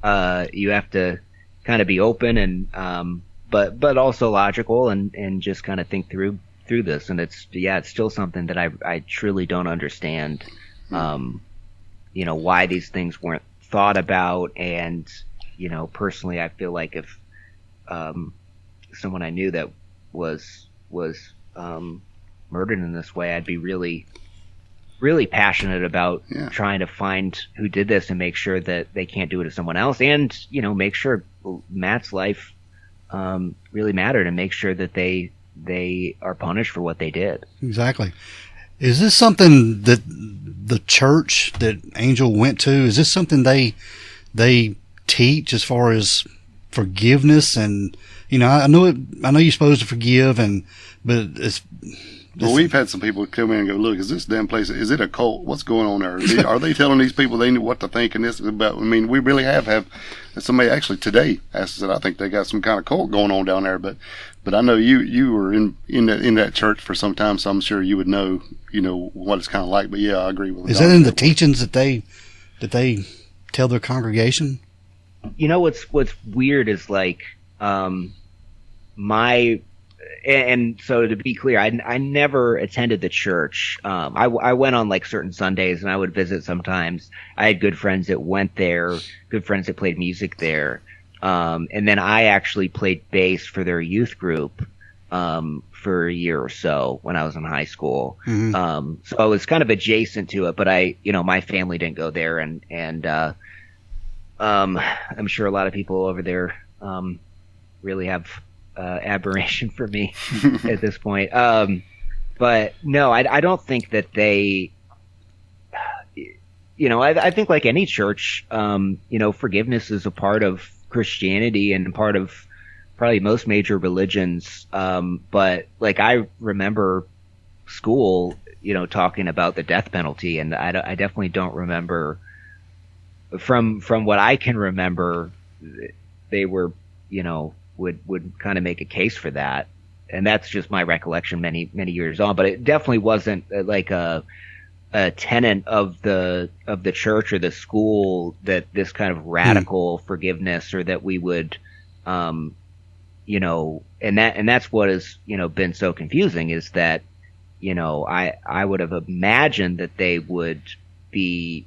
have to kind of be open and, but also logical and just kind of think through this. And it's still something that I truly don't understand, why these things weren't thought about. And, personally, I feel like if, someone I knew that was was murdered in this way, I'd be really, really passionate about trying to find who did this and make sure that they can't do it to someone else, and make sure Matt's life really mattered, and make sure that they are punished for what they did. Exactly. Is this something that the church that Angel went to, is this something they teach as far as forgiveness? And I know you're supposed to forgive, but well, we've had some people come in and go, look, is this damn place, is it a cult? What's going on there? Are they telling these people they know what to think and this about? I mean, we really have somebody actually today asked us that I think they got some kind of cult going on down there, but I know you were in that church for some time, so I'm sure you would know what it's kind of like. But yeah, I agree with. Is that in the teachings that they tell their congregation? What's weird is like and so to be clear, I never attended the church. I went on like certain Sundays and I would visit sometimes. I had good friends that went there, good friends that played music there. And then I actually played bass for their youth group for a year or so when I was in high school. Mm-hmm. So I was kind of adjacent to it, but my family didn't go there, and I'm sure a lot of people over there really have admiration for me at this point. But no, I don't think that they. I think like any church, forgiveness is a part of Christianity and part of probably most major religions. But like I remember school, talking about the death penalty, and I definitely don't remember from what I can remember, they were, would kind of make a case for that. And that's just my recollection many, many years on, but it definitely wasn't like a tenet of the church or the school that this kind of radical forgiveness, or that we would, and that's what has, been so confusing, is that, I would have imagined that they would be,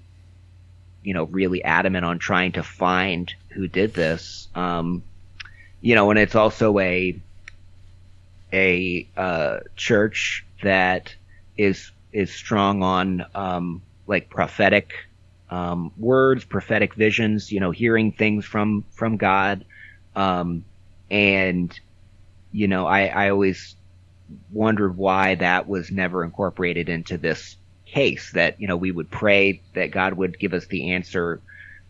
really adamant on trying to find who did this. And it's also a church that is strong on like prophetic words, prophetic visions, hearing things from God. And I always wondered why that was never incorporated into this case, that we would pray that God would give us the answer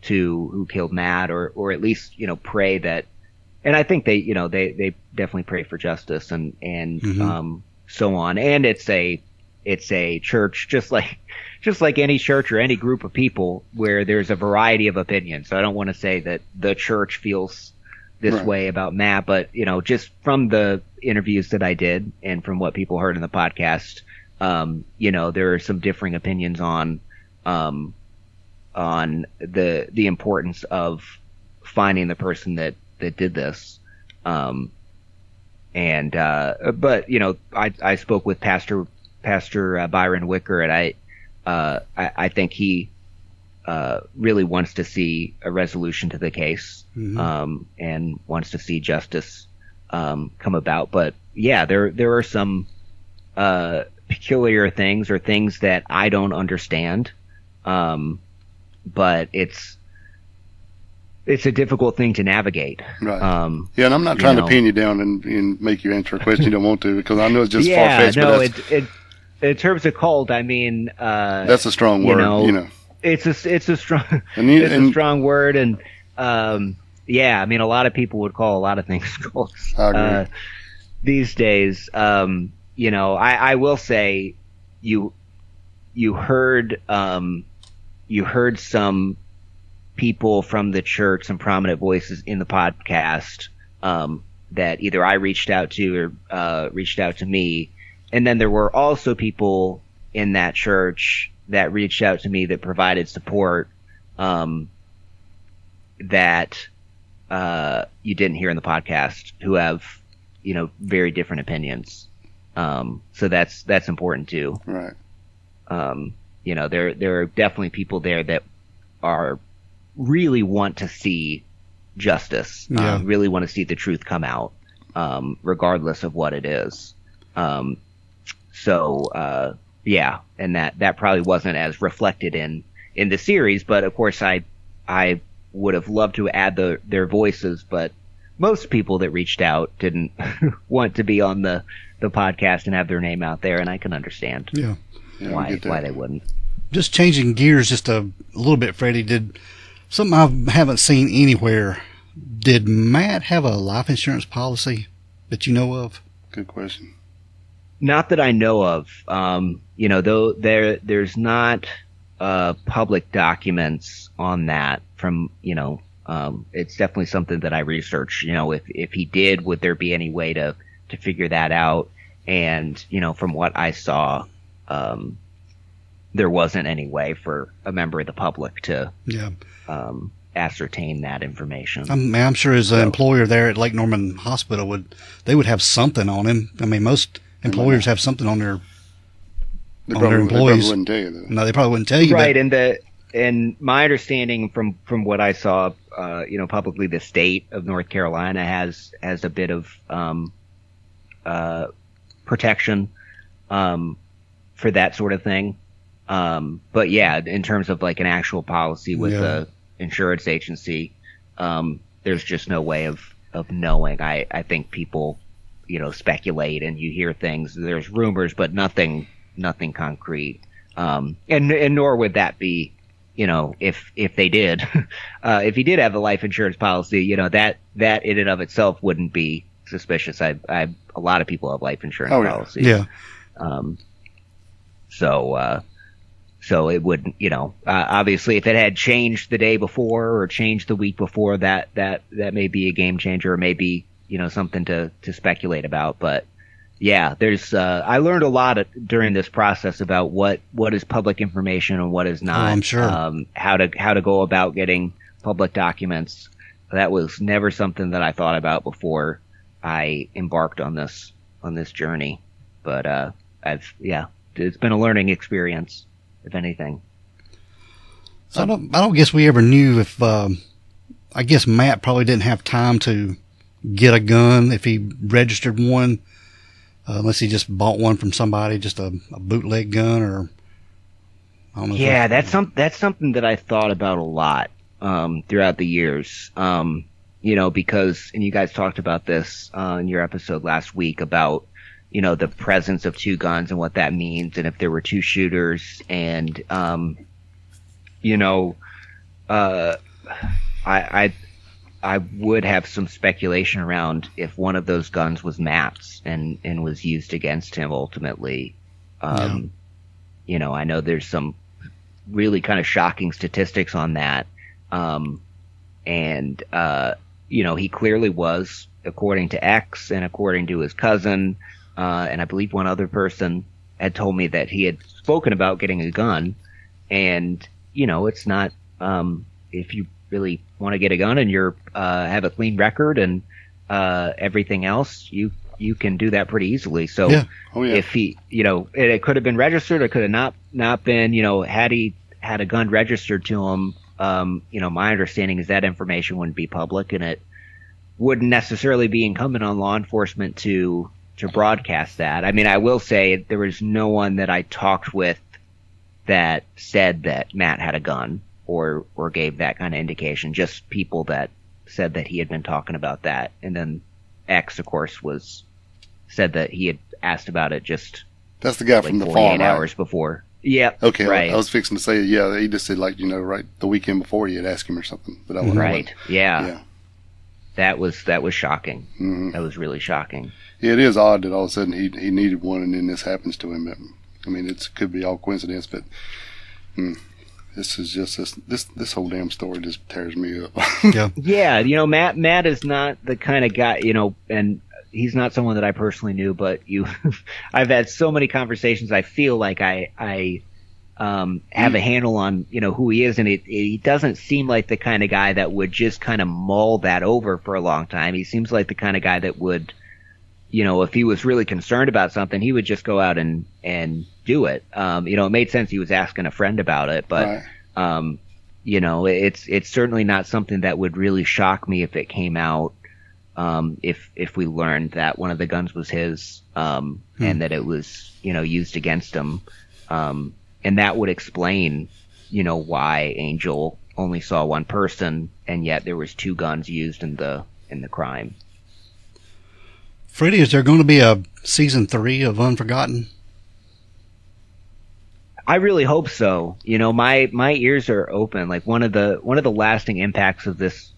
to who killed Matt, or at least pray that. And I think they definitely pray for justice and mm-hmm. So on. And it's a church just like any church or any group of people where there's a variety of opinions. So I don't want to say that the church feels this way about Matt, but just from the interviews that I did and from what people heard in the podcast, there are some differing opinions on the importance of finding the person that did this. But I spoke with Pastor Byron Wicker, and I think he really wants to see a resolution to the case, mm-hmm. And wants to see justice come about. But yeah, there are some peculiar things, or things that I don't understand. But it's a difficult thing to navigate. Right. And I'm not trying to pin you down and make you answer a question you don't want to, because I know it's just far-fetched. No, in terms of cult, I mean, that's a strong word. It's a strong word, and I mean, a lot of people would call a lot of things cults these days. I will say, you heard some people from the church, some prominent voices in the podcast, that either I reached out to or reached out to me. And then there were also people in that church that reached out to me that provided support, that you didn't hear in the podcast, who have, very different opinions. So that's important too. Right. There are definitely people there that really want to see justice, really want to see the truth come out, regardless of what it is. Yeah, and that probably wasn't as reflected in the series, but of course I would have loved to add their voices, but most people that reached out didn't want to be on the podcast and have their name out there, and I can understand why they wouldn't. Just changing gears just a little bit, Freddie, did something I haven't seen anywhere. Did Matt have a life insurance policy that you know of? Good question. Not that I know of. Though there's not public documents on that from, it's definitely something that I researched. If he did, would there be any way to figure that out? And, from what I saw, there wasn't any way for a member of the public to ascertain that information. I'm sure his employer there at Lake Norman Hospital would have something on him. I mean, most employers have something on their employees. They probably wouldn't tell you that. No, they probably wouldn't tell you. Right, and my understanding from what I saw, publicly, the state of North Carolina has a bit of protection for that sort of thing. But yeah, in terms of like an actual policy with the insurance agency, there's just no way of knowing. I think people, speculate and you hear things. There's rumors, but nothing concrete. And nor would that be, if they did, if he did have a life insurance policy, that in and of itself wouldn't be suspicious. A lot of people have life insurance policies. Yeah. So it wouldn't, obviously if it had changed the day before or changed the week before, that may be a game changer, or maybe, something to speculate about. But yeah, there's, I learned a lot during this process about what is public information and what is not. Oh, I'm sure. How to go about getting public documents. That was never something that I thought about before I embarked on this journey. But, it's been a learning experience, if anything. So I don't guess we ever knew if, I guess Matt probably didn't have time to get a gun if he registered one, unless he just bought one from somebody, just a bootleg gun, or I don't know. Yeah, that's something that I thought about a lot, throughout the years. Because, and you guys talked about this, in your episode last week about, the presence of two guns and what that means, and if there were two shooters, and I would have some speculation around if one of those guns was Matt's and was used against him ultimately. I know there's some really kind of shocking statistics on that, he clearly was, according to X and according to his cousin. And I believe one other person had told me that he had spoken about getting a gun, and it's not, if you really want to get a gun and you're, have a clean record and, everything else, you can do that pretty easily. So if he, it could have been registered, it could have not been, had he had a gun registered to him, my understanding is that information wouldn't be public, and it wouldn't necessarily be incumbent on law enforcement to broadcast that. I mean, I will say there was no one that I talked with that said that Matt had a gun or gave that kind of indication. Just people that said that he had been talking about that. And then X, of course, said that he had asked about it just that's the guy from the farm, 48 hours before. Yeah. Okay. Right. I was fixing to say, he just said right the weekend before you had asked him or something. But I wasn't. Right. Yeah. That was shocking. Mm-hmm. That was really shocking. Yeah, it is odd that all of a sudden he needed one, and then this happens to him. I mean, it could be all coincidence, but this is just this whole damn story just tears me up. Yeah. Matt is not the kind of guy, and he's not someone that I personally knew, but I've had so many conversations. I feel like I have a handle on, who he is, and he doesn't seem like the kind of guy that would just kind of mull that over for a long time. He seems like the kind of guy that would, if he was really concerned about something, he would just go out and do it. It made sense he was asking a friend about it, but, it's certainly not something that would really shock me if it came out, if we learned that one of the guns was his, and that it was, used against him. And that would explain, why Angel only saw one person, and yet there was 2 guns used in the crime. Freddie, is there going to be a season 3 of Unforgotten? I really hope so. My ears are open. Like one of the lasting impacts of this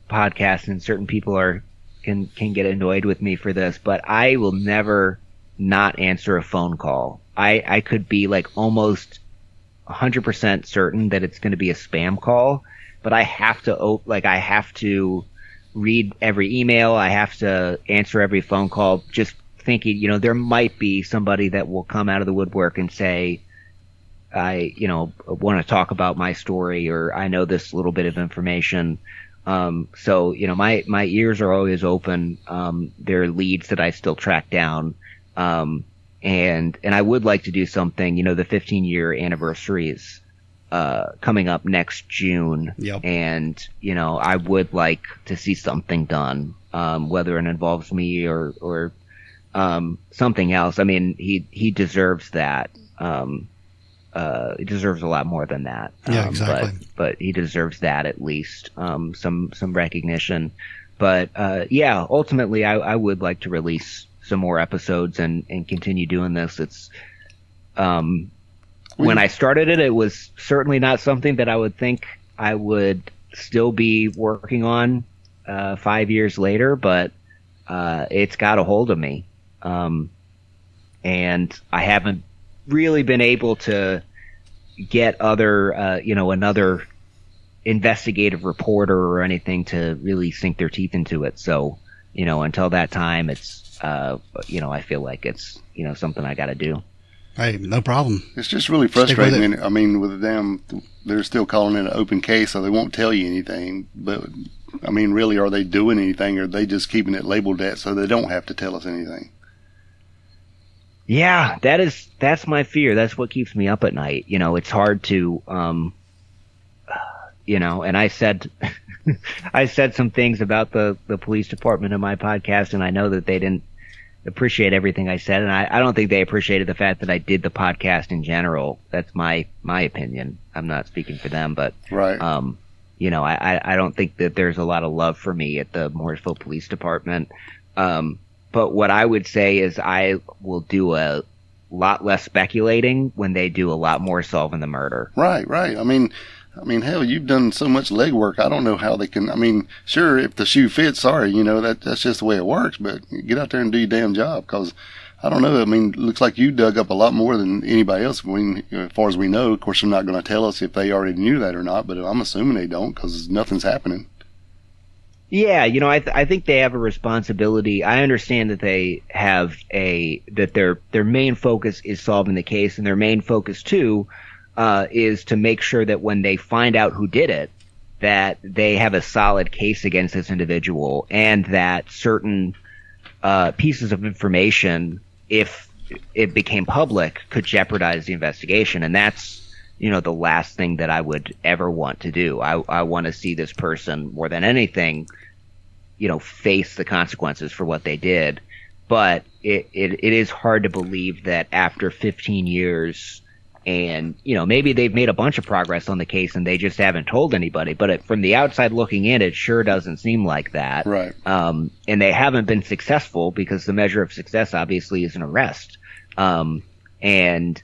podcast, and certain people can get annoyed with me for this, but I will never not answer a phone call. I could be like almost 100% certain that it's going to be a spam call, but I have to read every email. I have to answer every phone call, just thinking, there might be somebody that will come out of the woodwork and say, I want to talk about my story, or I know this little bit of information. So, my ears are always open. There are leads that I still track down. And I would like to do something, the 15-year anniversary is coming up next June. Yep. And, I would like to see something done, whether it involves me or something else. I mean, he deserves that. He deserves a lot more than that. Yeah, exactly. But he deserves that at least, some recognition. But ultimately, I would like to release some more episodes and continue doing this. It's when I started it was certainly not something that I would think I would still be working on 5 years later, but it's got a hold of me, and I haven't really been able to get another investigative reporter or anything to really sink their teeth into it. So, until that time, it's, I feel like it's, something I got to do. Hey, no problem. It's just really frustrating. I mean, with them, they're still calling it an open case, so they won't tell you anything. But, I mean, really, are they doing anything, or are they just keeping it labeled that so they don't have to tell us anything? Yeah, that's my fear. That's what keeps me up at night. It's hard to, and I said, I said some things about the police department in my podcast, and I know that they didn't appreciate everything I said, and I don't think they appreciated the fact that I did the podcast in general. That's my opinion. I'm not speaking for them, but right. I don't think that there's a lot of love for me at the Mooresville Police Department. But what I would say is I will do a lot less speculating when they do a lot more solving the murder. Right. I mean, hell, you've done so much legwork. I don't know how they can. I mean, sure, if the shoe fits, sorry, that's just the way it works. But get out there and do your damn job, because I don't know. I mean, it looks like you dug up a lot more than anybody else. As far as we know, of course, they're not going to tell us if they already knew that or not. But I'm assuming they don't, because nothing's happening. Yeah, I think they have a responsibility. I understand that they have their main focus is solving the case, and their main focus too is to make sure that when they find out who did it, that they have a solid case against this individual, and that certain pieces of information, if it became public, could jeopardize the investigation. And that's the last thing that I would ever want to do. I want to see this person more than anything, face the consequences for what they did. But it is hard to believe that after 15 years, and maybe they've made a bunch of progress on the case and they just haven't told anybody. But from the outside looking in, it sure doesn't seem like that. Right. And they haven't been successful, because the measure of success obviously is an arrest. And I'm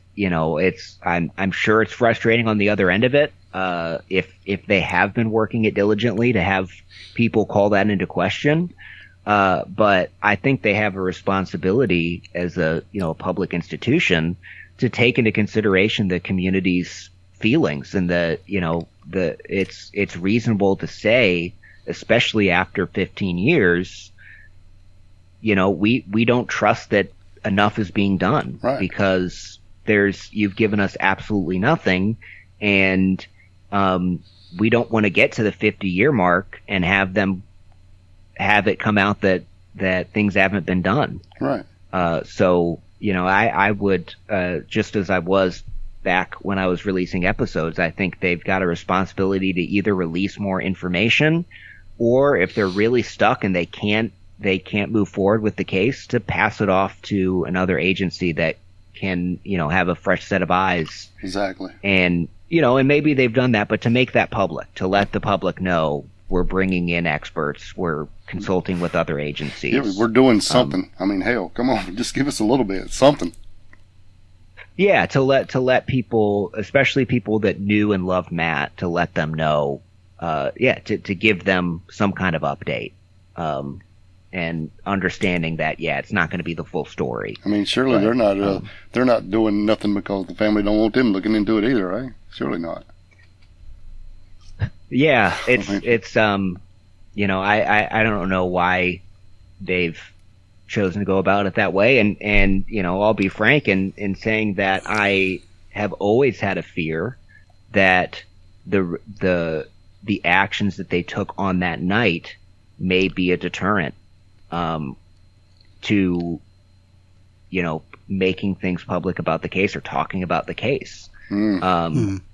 sure it's frustrating on the other end of it, if they have been working it diligently, to have people call that into question. But I think they have a responsibility as a public institution to take into consideration the community's feelings, and it's reasonable to say, especially after 15 years, we don't trust that enough is being done. Right. Because you've given us absolutely nothing, and we don't want to get to the 50-year mark and have it come out that things haven't been done. Right. So I would, just as I was back when I was releasing episodes, I think they've got a responsibility to either release more information, or if they're really stuck and they can't they can't move forward with the case, to pass it off to another agency that can, have a fresh set of eyes. Exactly. And, and maybe they've done that, but to make that public, to let the public know we're bringing in experts, we're consulting with other agencies. Yeah, we're doing something. I mean, hell, come on, just give us a little bit, something. Yeah, to let people, especially people that knew and loved Matt, to let them know, to give them some kind of update, and understanding that, it's not going to be the full story. I mean, surely they're not doing nothing because the family don't want them looking into it either, right? Surely not. Yeah, it's I don't know why they've chosen to go about it that way, and I'll be frank in saying that I have always had a fear that the actions that they took on that night may be a deterrent to making things public about the case or talking about the case. And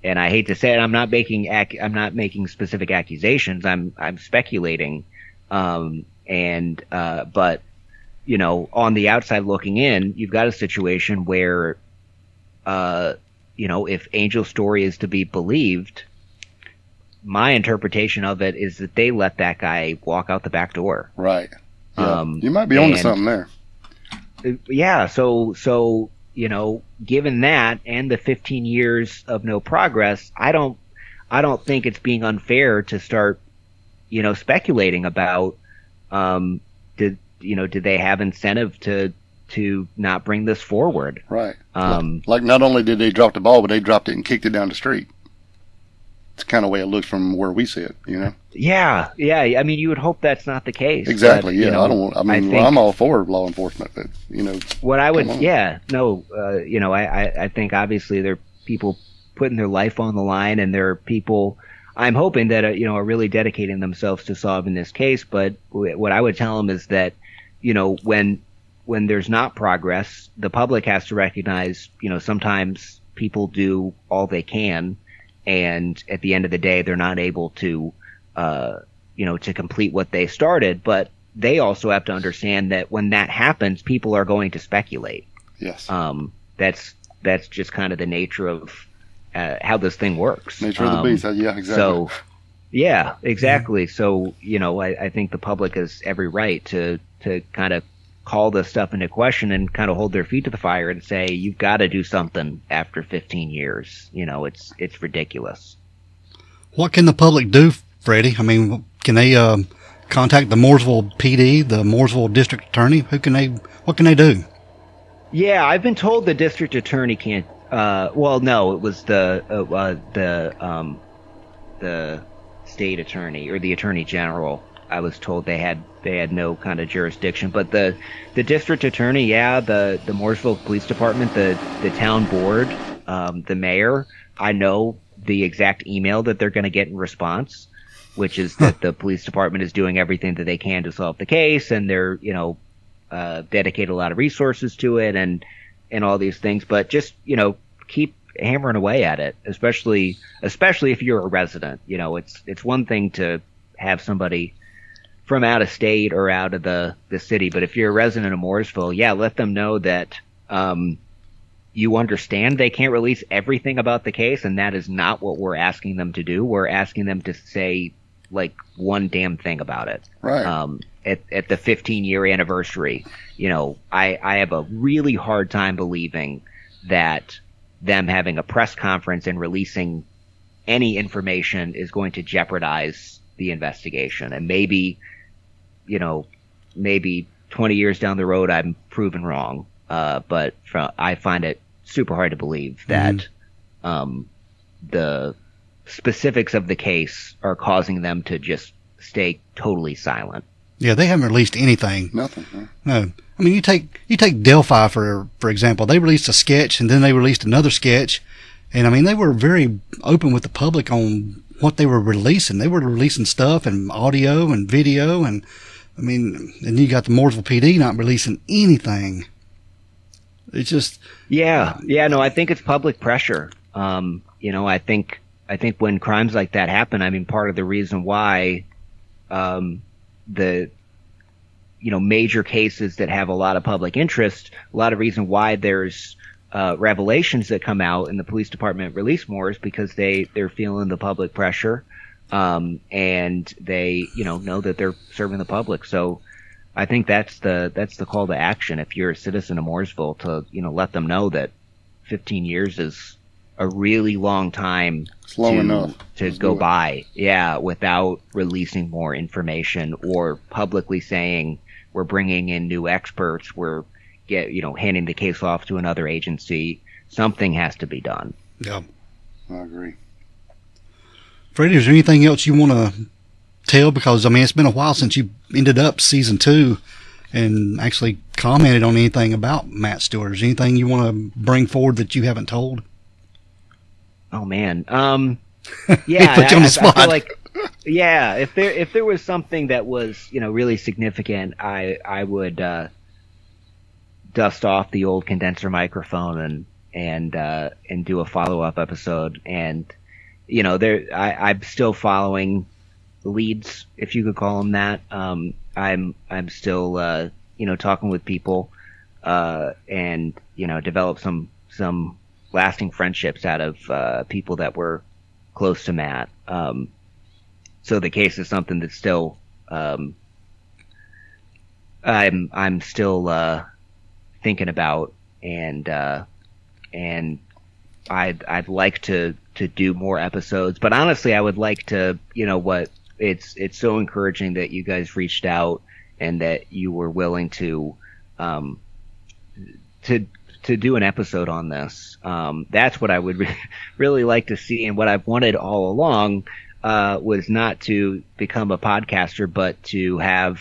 I hate to say it, I'm not making specific accusations. I'm speculating. But on the outside looking in, you've got a situation where, if Angel's story is to be believed, my interpretation of it is that they let that guy walk out the back door. Right. Yeah. You might be onto something there. Yeah. So, given that and the 15 years of no progress, I don't think it's being unfair to start, speculating about, did they have incentive to not bring this forward? Right. Like not only did they drop the ball, but they dropped it and kicked it down the street. It's kind of the way it looks from where we see it, Yeah. I mean, you would hope that's not the case. Exactly. But, I'm all for law enforcement, but what I would, I think obviously there are people putting their life on the line, and there are people, I'm hoping that are really dedicating themselves to solving this case. But what I would tell them is that, when there's not progress, the public has to recognize, sometimes people do all they can. And at the end of the day, they're not able to, to complete what they started. But they also have to understand that when that happens, people are going to speculate. Yes. That's just kind of the nature of how this thing works. Nature of the beast. Yeah, exactly. So, yeah, exactly. So, I think the public has every right to kind of call this stuff into question and kind of hold their feet to the fire and say, you've got to do something after 15 years. It's ridiculous. What can the public do, Freddie? I mean, can they contact the Mooresville PD, the Mooresville District Attorney? What can they do? Yeah, I've been told the district attorney can't. No, it was the state attorney or the attorney general. I was told they had no kind of jurisdiction, but the district attorney, the Mooresville Police Department, the town board, the mayor, I know the exact email that they're going to get in response, which is that the police department is doing everything that they can to solve the case, and they're dedicate a lot of resources to it and all these things, but just keep hammering away at it, especially if you're a resident. It's one thing to have somebody from out of state or out of the city, but if you're a resident of Mooresville, let them know that you understand they can't release everything about the case, and that is not what we're asking them to do. We're asking them to say like one damn thing about it. Right. At the 15-year anniversary, I have a really hard time believing that them having a press conference and releasing any information is going to jeopardize the investigation. And maybe 20 years down the road, I'm proven wrong. But I find it super hard to believe that the specifics of the case are causing them to just stay totally silent. Yeah, they haven't released anything. Nothing. Huh? No. I mean, you take Delphi for example. They released a sketch, and then they released another sketch, and I mean, they were very open with the public on what they were releasing. They were releasing stuff and audio and video, and I mean, and you got the Mooresville PD not releasing anything. It's just no. I think it's public pressure. I think when crimes like that happen, I mean, part of the reason why the major cases that have a lot of public interest, a lot of reason why there's revelations that come out and the police department release more is because they're feeling the public pressure, and they know that they're serving the public. So I think that's the call to action if you're a citizen of Mooresville, to let them know that 15 years is a really long time to go by, without releasing more information or publicly saying we're bringing in new experts, we're handing the case off to another agency. Something has to be done. Yeah, I agree. Freddie, is there anything else you want to tell? Because it's been a while since you ended up season 2 and actually commented on anything about Matt Stewart. Is there anything you want to bring forward that you haven't told? Oh man, Put you on the spot. I feel like, if there was something that was really significant, I would dust off the old condenser microphone and do a follow-up episode. And I'm still following leads, if you could call them that. I'm still talking with people and develop some lasting friendships out of people that were close to Matt. So the case is something that's still I'm still thinking about, and I'd like to do more episodes. But honestly, I would like to it's so encouraging that you guys reached out and that you were willing to do an episode on this. That's what I would really like to see, and what I've wanted all along was not to become a podcaster, but to have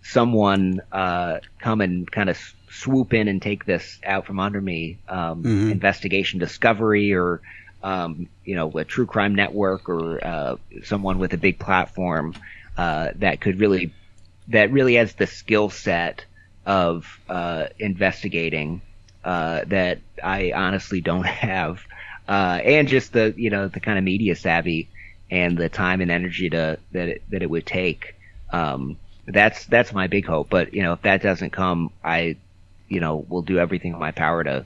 someone come and kind of swoop in and take this out from under me. Investigation Discovery, or a true crime network, or someone with a big platform that really has the skill set of investigating that I honestly don't have, and just the kind of media savvy and the time and energy that it would take. That's my big hope. But if that doesn't come, I will do everything in my power to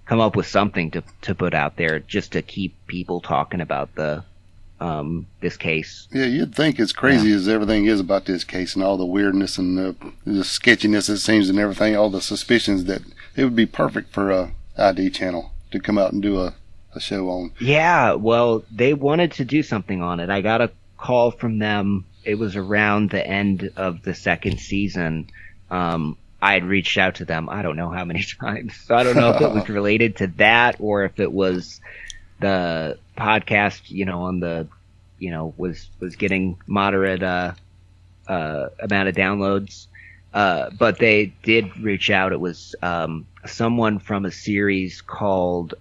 come up with something to put out there, just to keep people talking about this case. Yeah, you'd think, as crazy as everything is about this case and all the weirdness and the sketchiness it seems and everything, all the suspicions, that it would be perfect for a ID channel to come out and do a show on. Yeah, well, they wanted to do something on it. I got a call from them. It was around the end of the second season. I had reached out to them, I don't know how many times. So I don't know if it was related to that, or if it was the podcast, on the, was getting moderate amount of downloads. But they did reach out. It was someone from a series called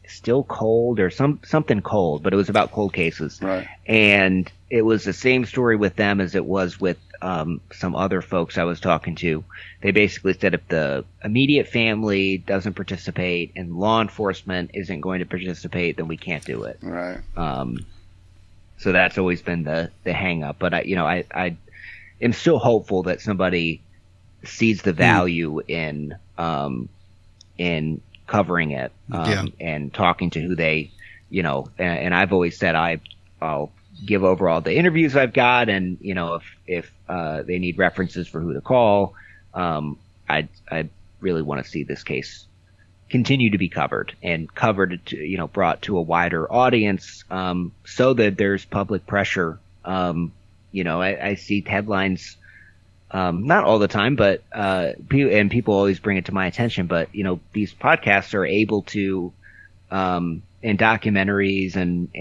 Still Cold, or something cold, but it was about cold cases. Right. And it was the same story with them as it was with some other folks I was talking to. They basically said if the immediate family doesn't participate and law enforcement isn't going to participate, then we can't do it. Right. So that's always been the hang up. But I am still hopeful that somebody sees the value in covering it, and talking to who they, and I've always said I'll give over all the interviews I've got, and if they need references for who to call, I really want to see this case continue to be covered to, brought to a wider audience, so that there's public pressure. I see headlines, not all the time, but and people always bring it to my attention. But these podcasts are able to, and documentaries and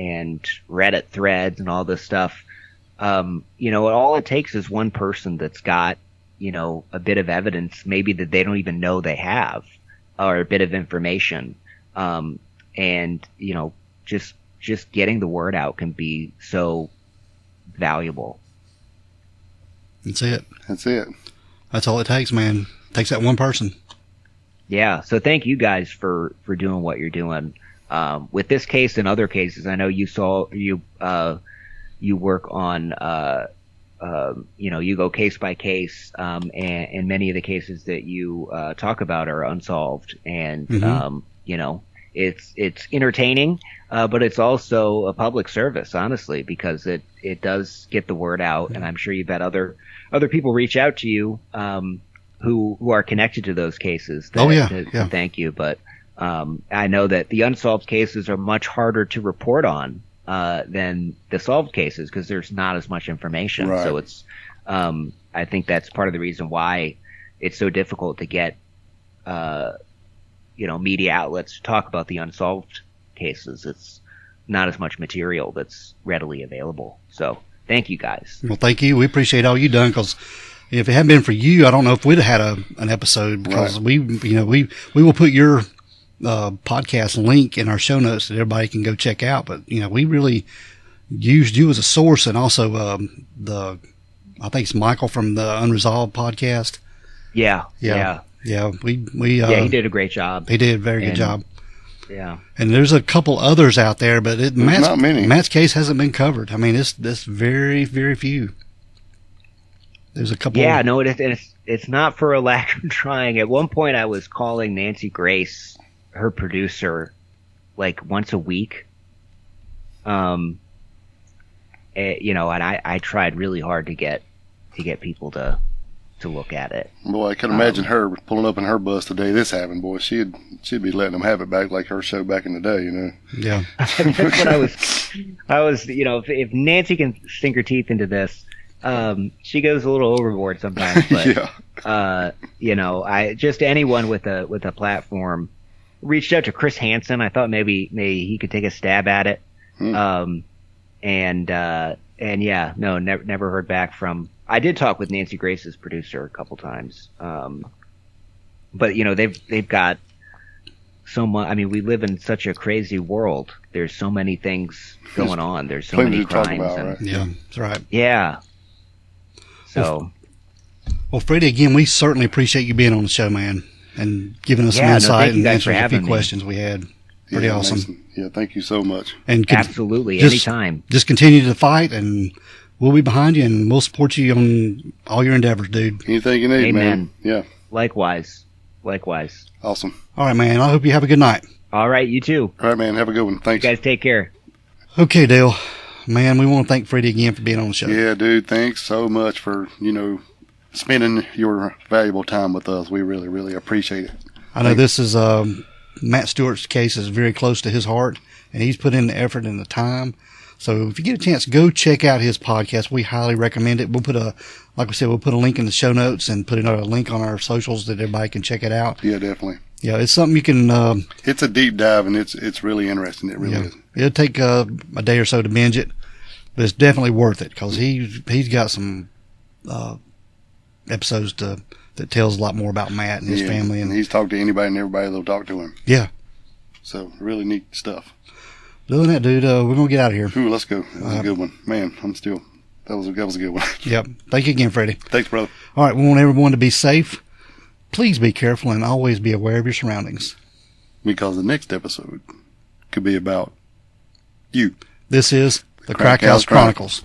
Reddit threads and all this stuff. All it takes is one person that's got a bit of evidence, maybe that they don't even know they have, or a bit of information, and just getting the word out can be so valuable. That's it. That's all it takes, man. It takes that one person. Yeah. So thank you guys for doing what you're doing. With this case and other cases, I know you work on, you go case by case, and many of the cases that you talk about are unsolved, and it's entertaining, but it's also a public service, honestly, because it does get the word out, and I'm sure you've had other people reach out to you who are connected to those cases. To thank you, but I know that the unsolved cases are much harder to report on than the solved cases because there's not as much information. Right. So it's I think that's part of the reason why it's so difficult to get media outlets to talk about the unsolved cases. It's not as much material that's readily available. So thank you guys. Well, thank you. We appreciate all you've done, because if it hadn't been for you, I don't know if we'd have had an episode, because we will put your podcast link in our show notes that everybody can go check out. But we really used you as a source, and also I think it's Michael from the Unresolved podcast. Yeah. We he did a great job. He did a very good job. Yeah. And there's a couple others out there, but not many. Matt's case hasn't been covered. I mean, it's very, very few. There's a couple. Yeah, no, it's not for a lack of trying. At one point, I was calling Nancy Grace, her producer, like once a week. And I tried really hard to get people to look at it. Boy, I can imagine her pulling up in her bus the day this happened. Boy, she'd be letting them have it back like her show back in the day, Yeah. That's what I was. If Nancy can sink her teeth into this, she goes a little overboard sometimes. But I just anyone with a platform reached out to Chris Hansen. I thought maybe he could take a stab at it. Never heard back from. I did talk with Nancy Grace's producer a couple times, but they've got so much. I mean, we live in such a crazy world. There's so many things going on. There's so many crimes. Right? Yeah, that's right. Yeah. So, well, Freddie, again, we certainly appreciate you being on the show, man, and giving us some insight and answering a few questions we had. Pretty awesome. Amazing. Yeah, thank you so much. And absolutely, anytime. Just continue to fight, and we'll be behind you, and we'll support you on all your endeavors, dude. Anything you need, man. Yeah. Likewise. Awesome. All right, man. I hope you have a good night. All right, you too. All right, man. Have a good one. Thanks. You guys take care. Okay, Dale. Man, we want to thank Freddie again for being on the show. Yeah, dude. Thanks so much for, spending your valuable time with us. We really, really appreciate it. I know this is Matt Stewart's case is very close to his heart, and he's put in the effort and the time. So if you get a chance, go check out his podcast. We highly recommend it. We'll put a link in the show notes and put a link on our socials that everybody can check it out. Yeah, definitely. Yeah, it's something you can. It's a deep dive, and it's really interesting. It really is. It'll take a day or so to binge it, but it's definitely worth it, because he's got some episodes that tells a lot more about Matt and his family, and he's talked to anybody and everybody that'll talk to him. Yeah. So really neat stuff. Other than that, dude, we're gonna get out of here. Ooh, let's go. That was a good one, man. That was a good one. Yep. Thank you again, Freddie. Thanks, brother. All right, we want everyone to be safe. Please be careful and always be aware of your surroundings, because the next episode could be about you. This is the Crack House Chronicles.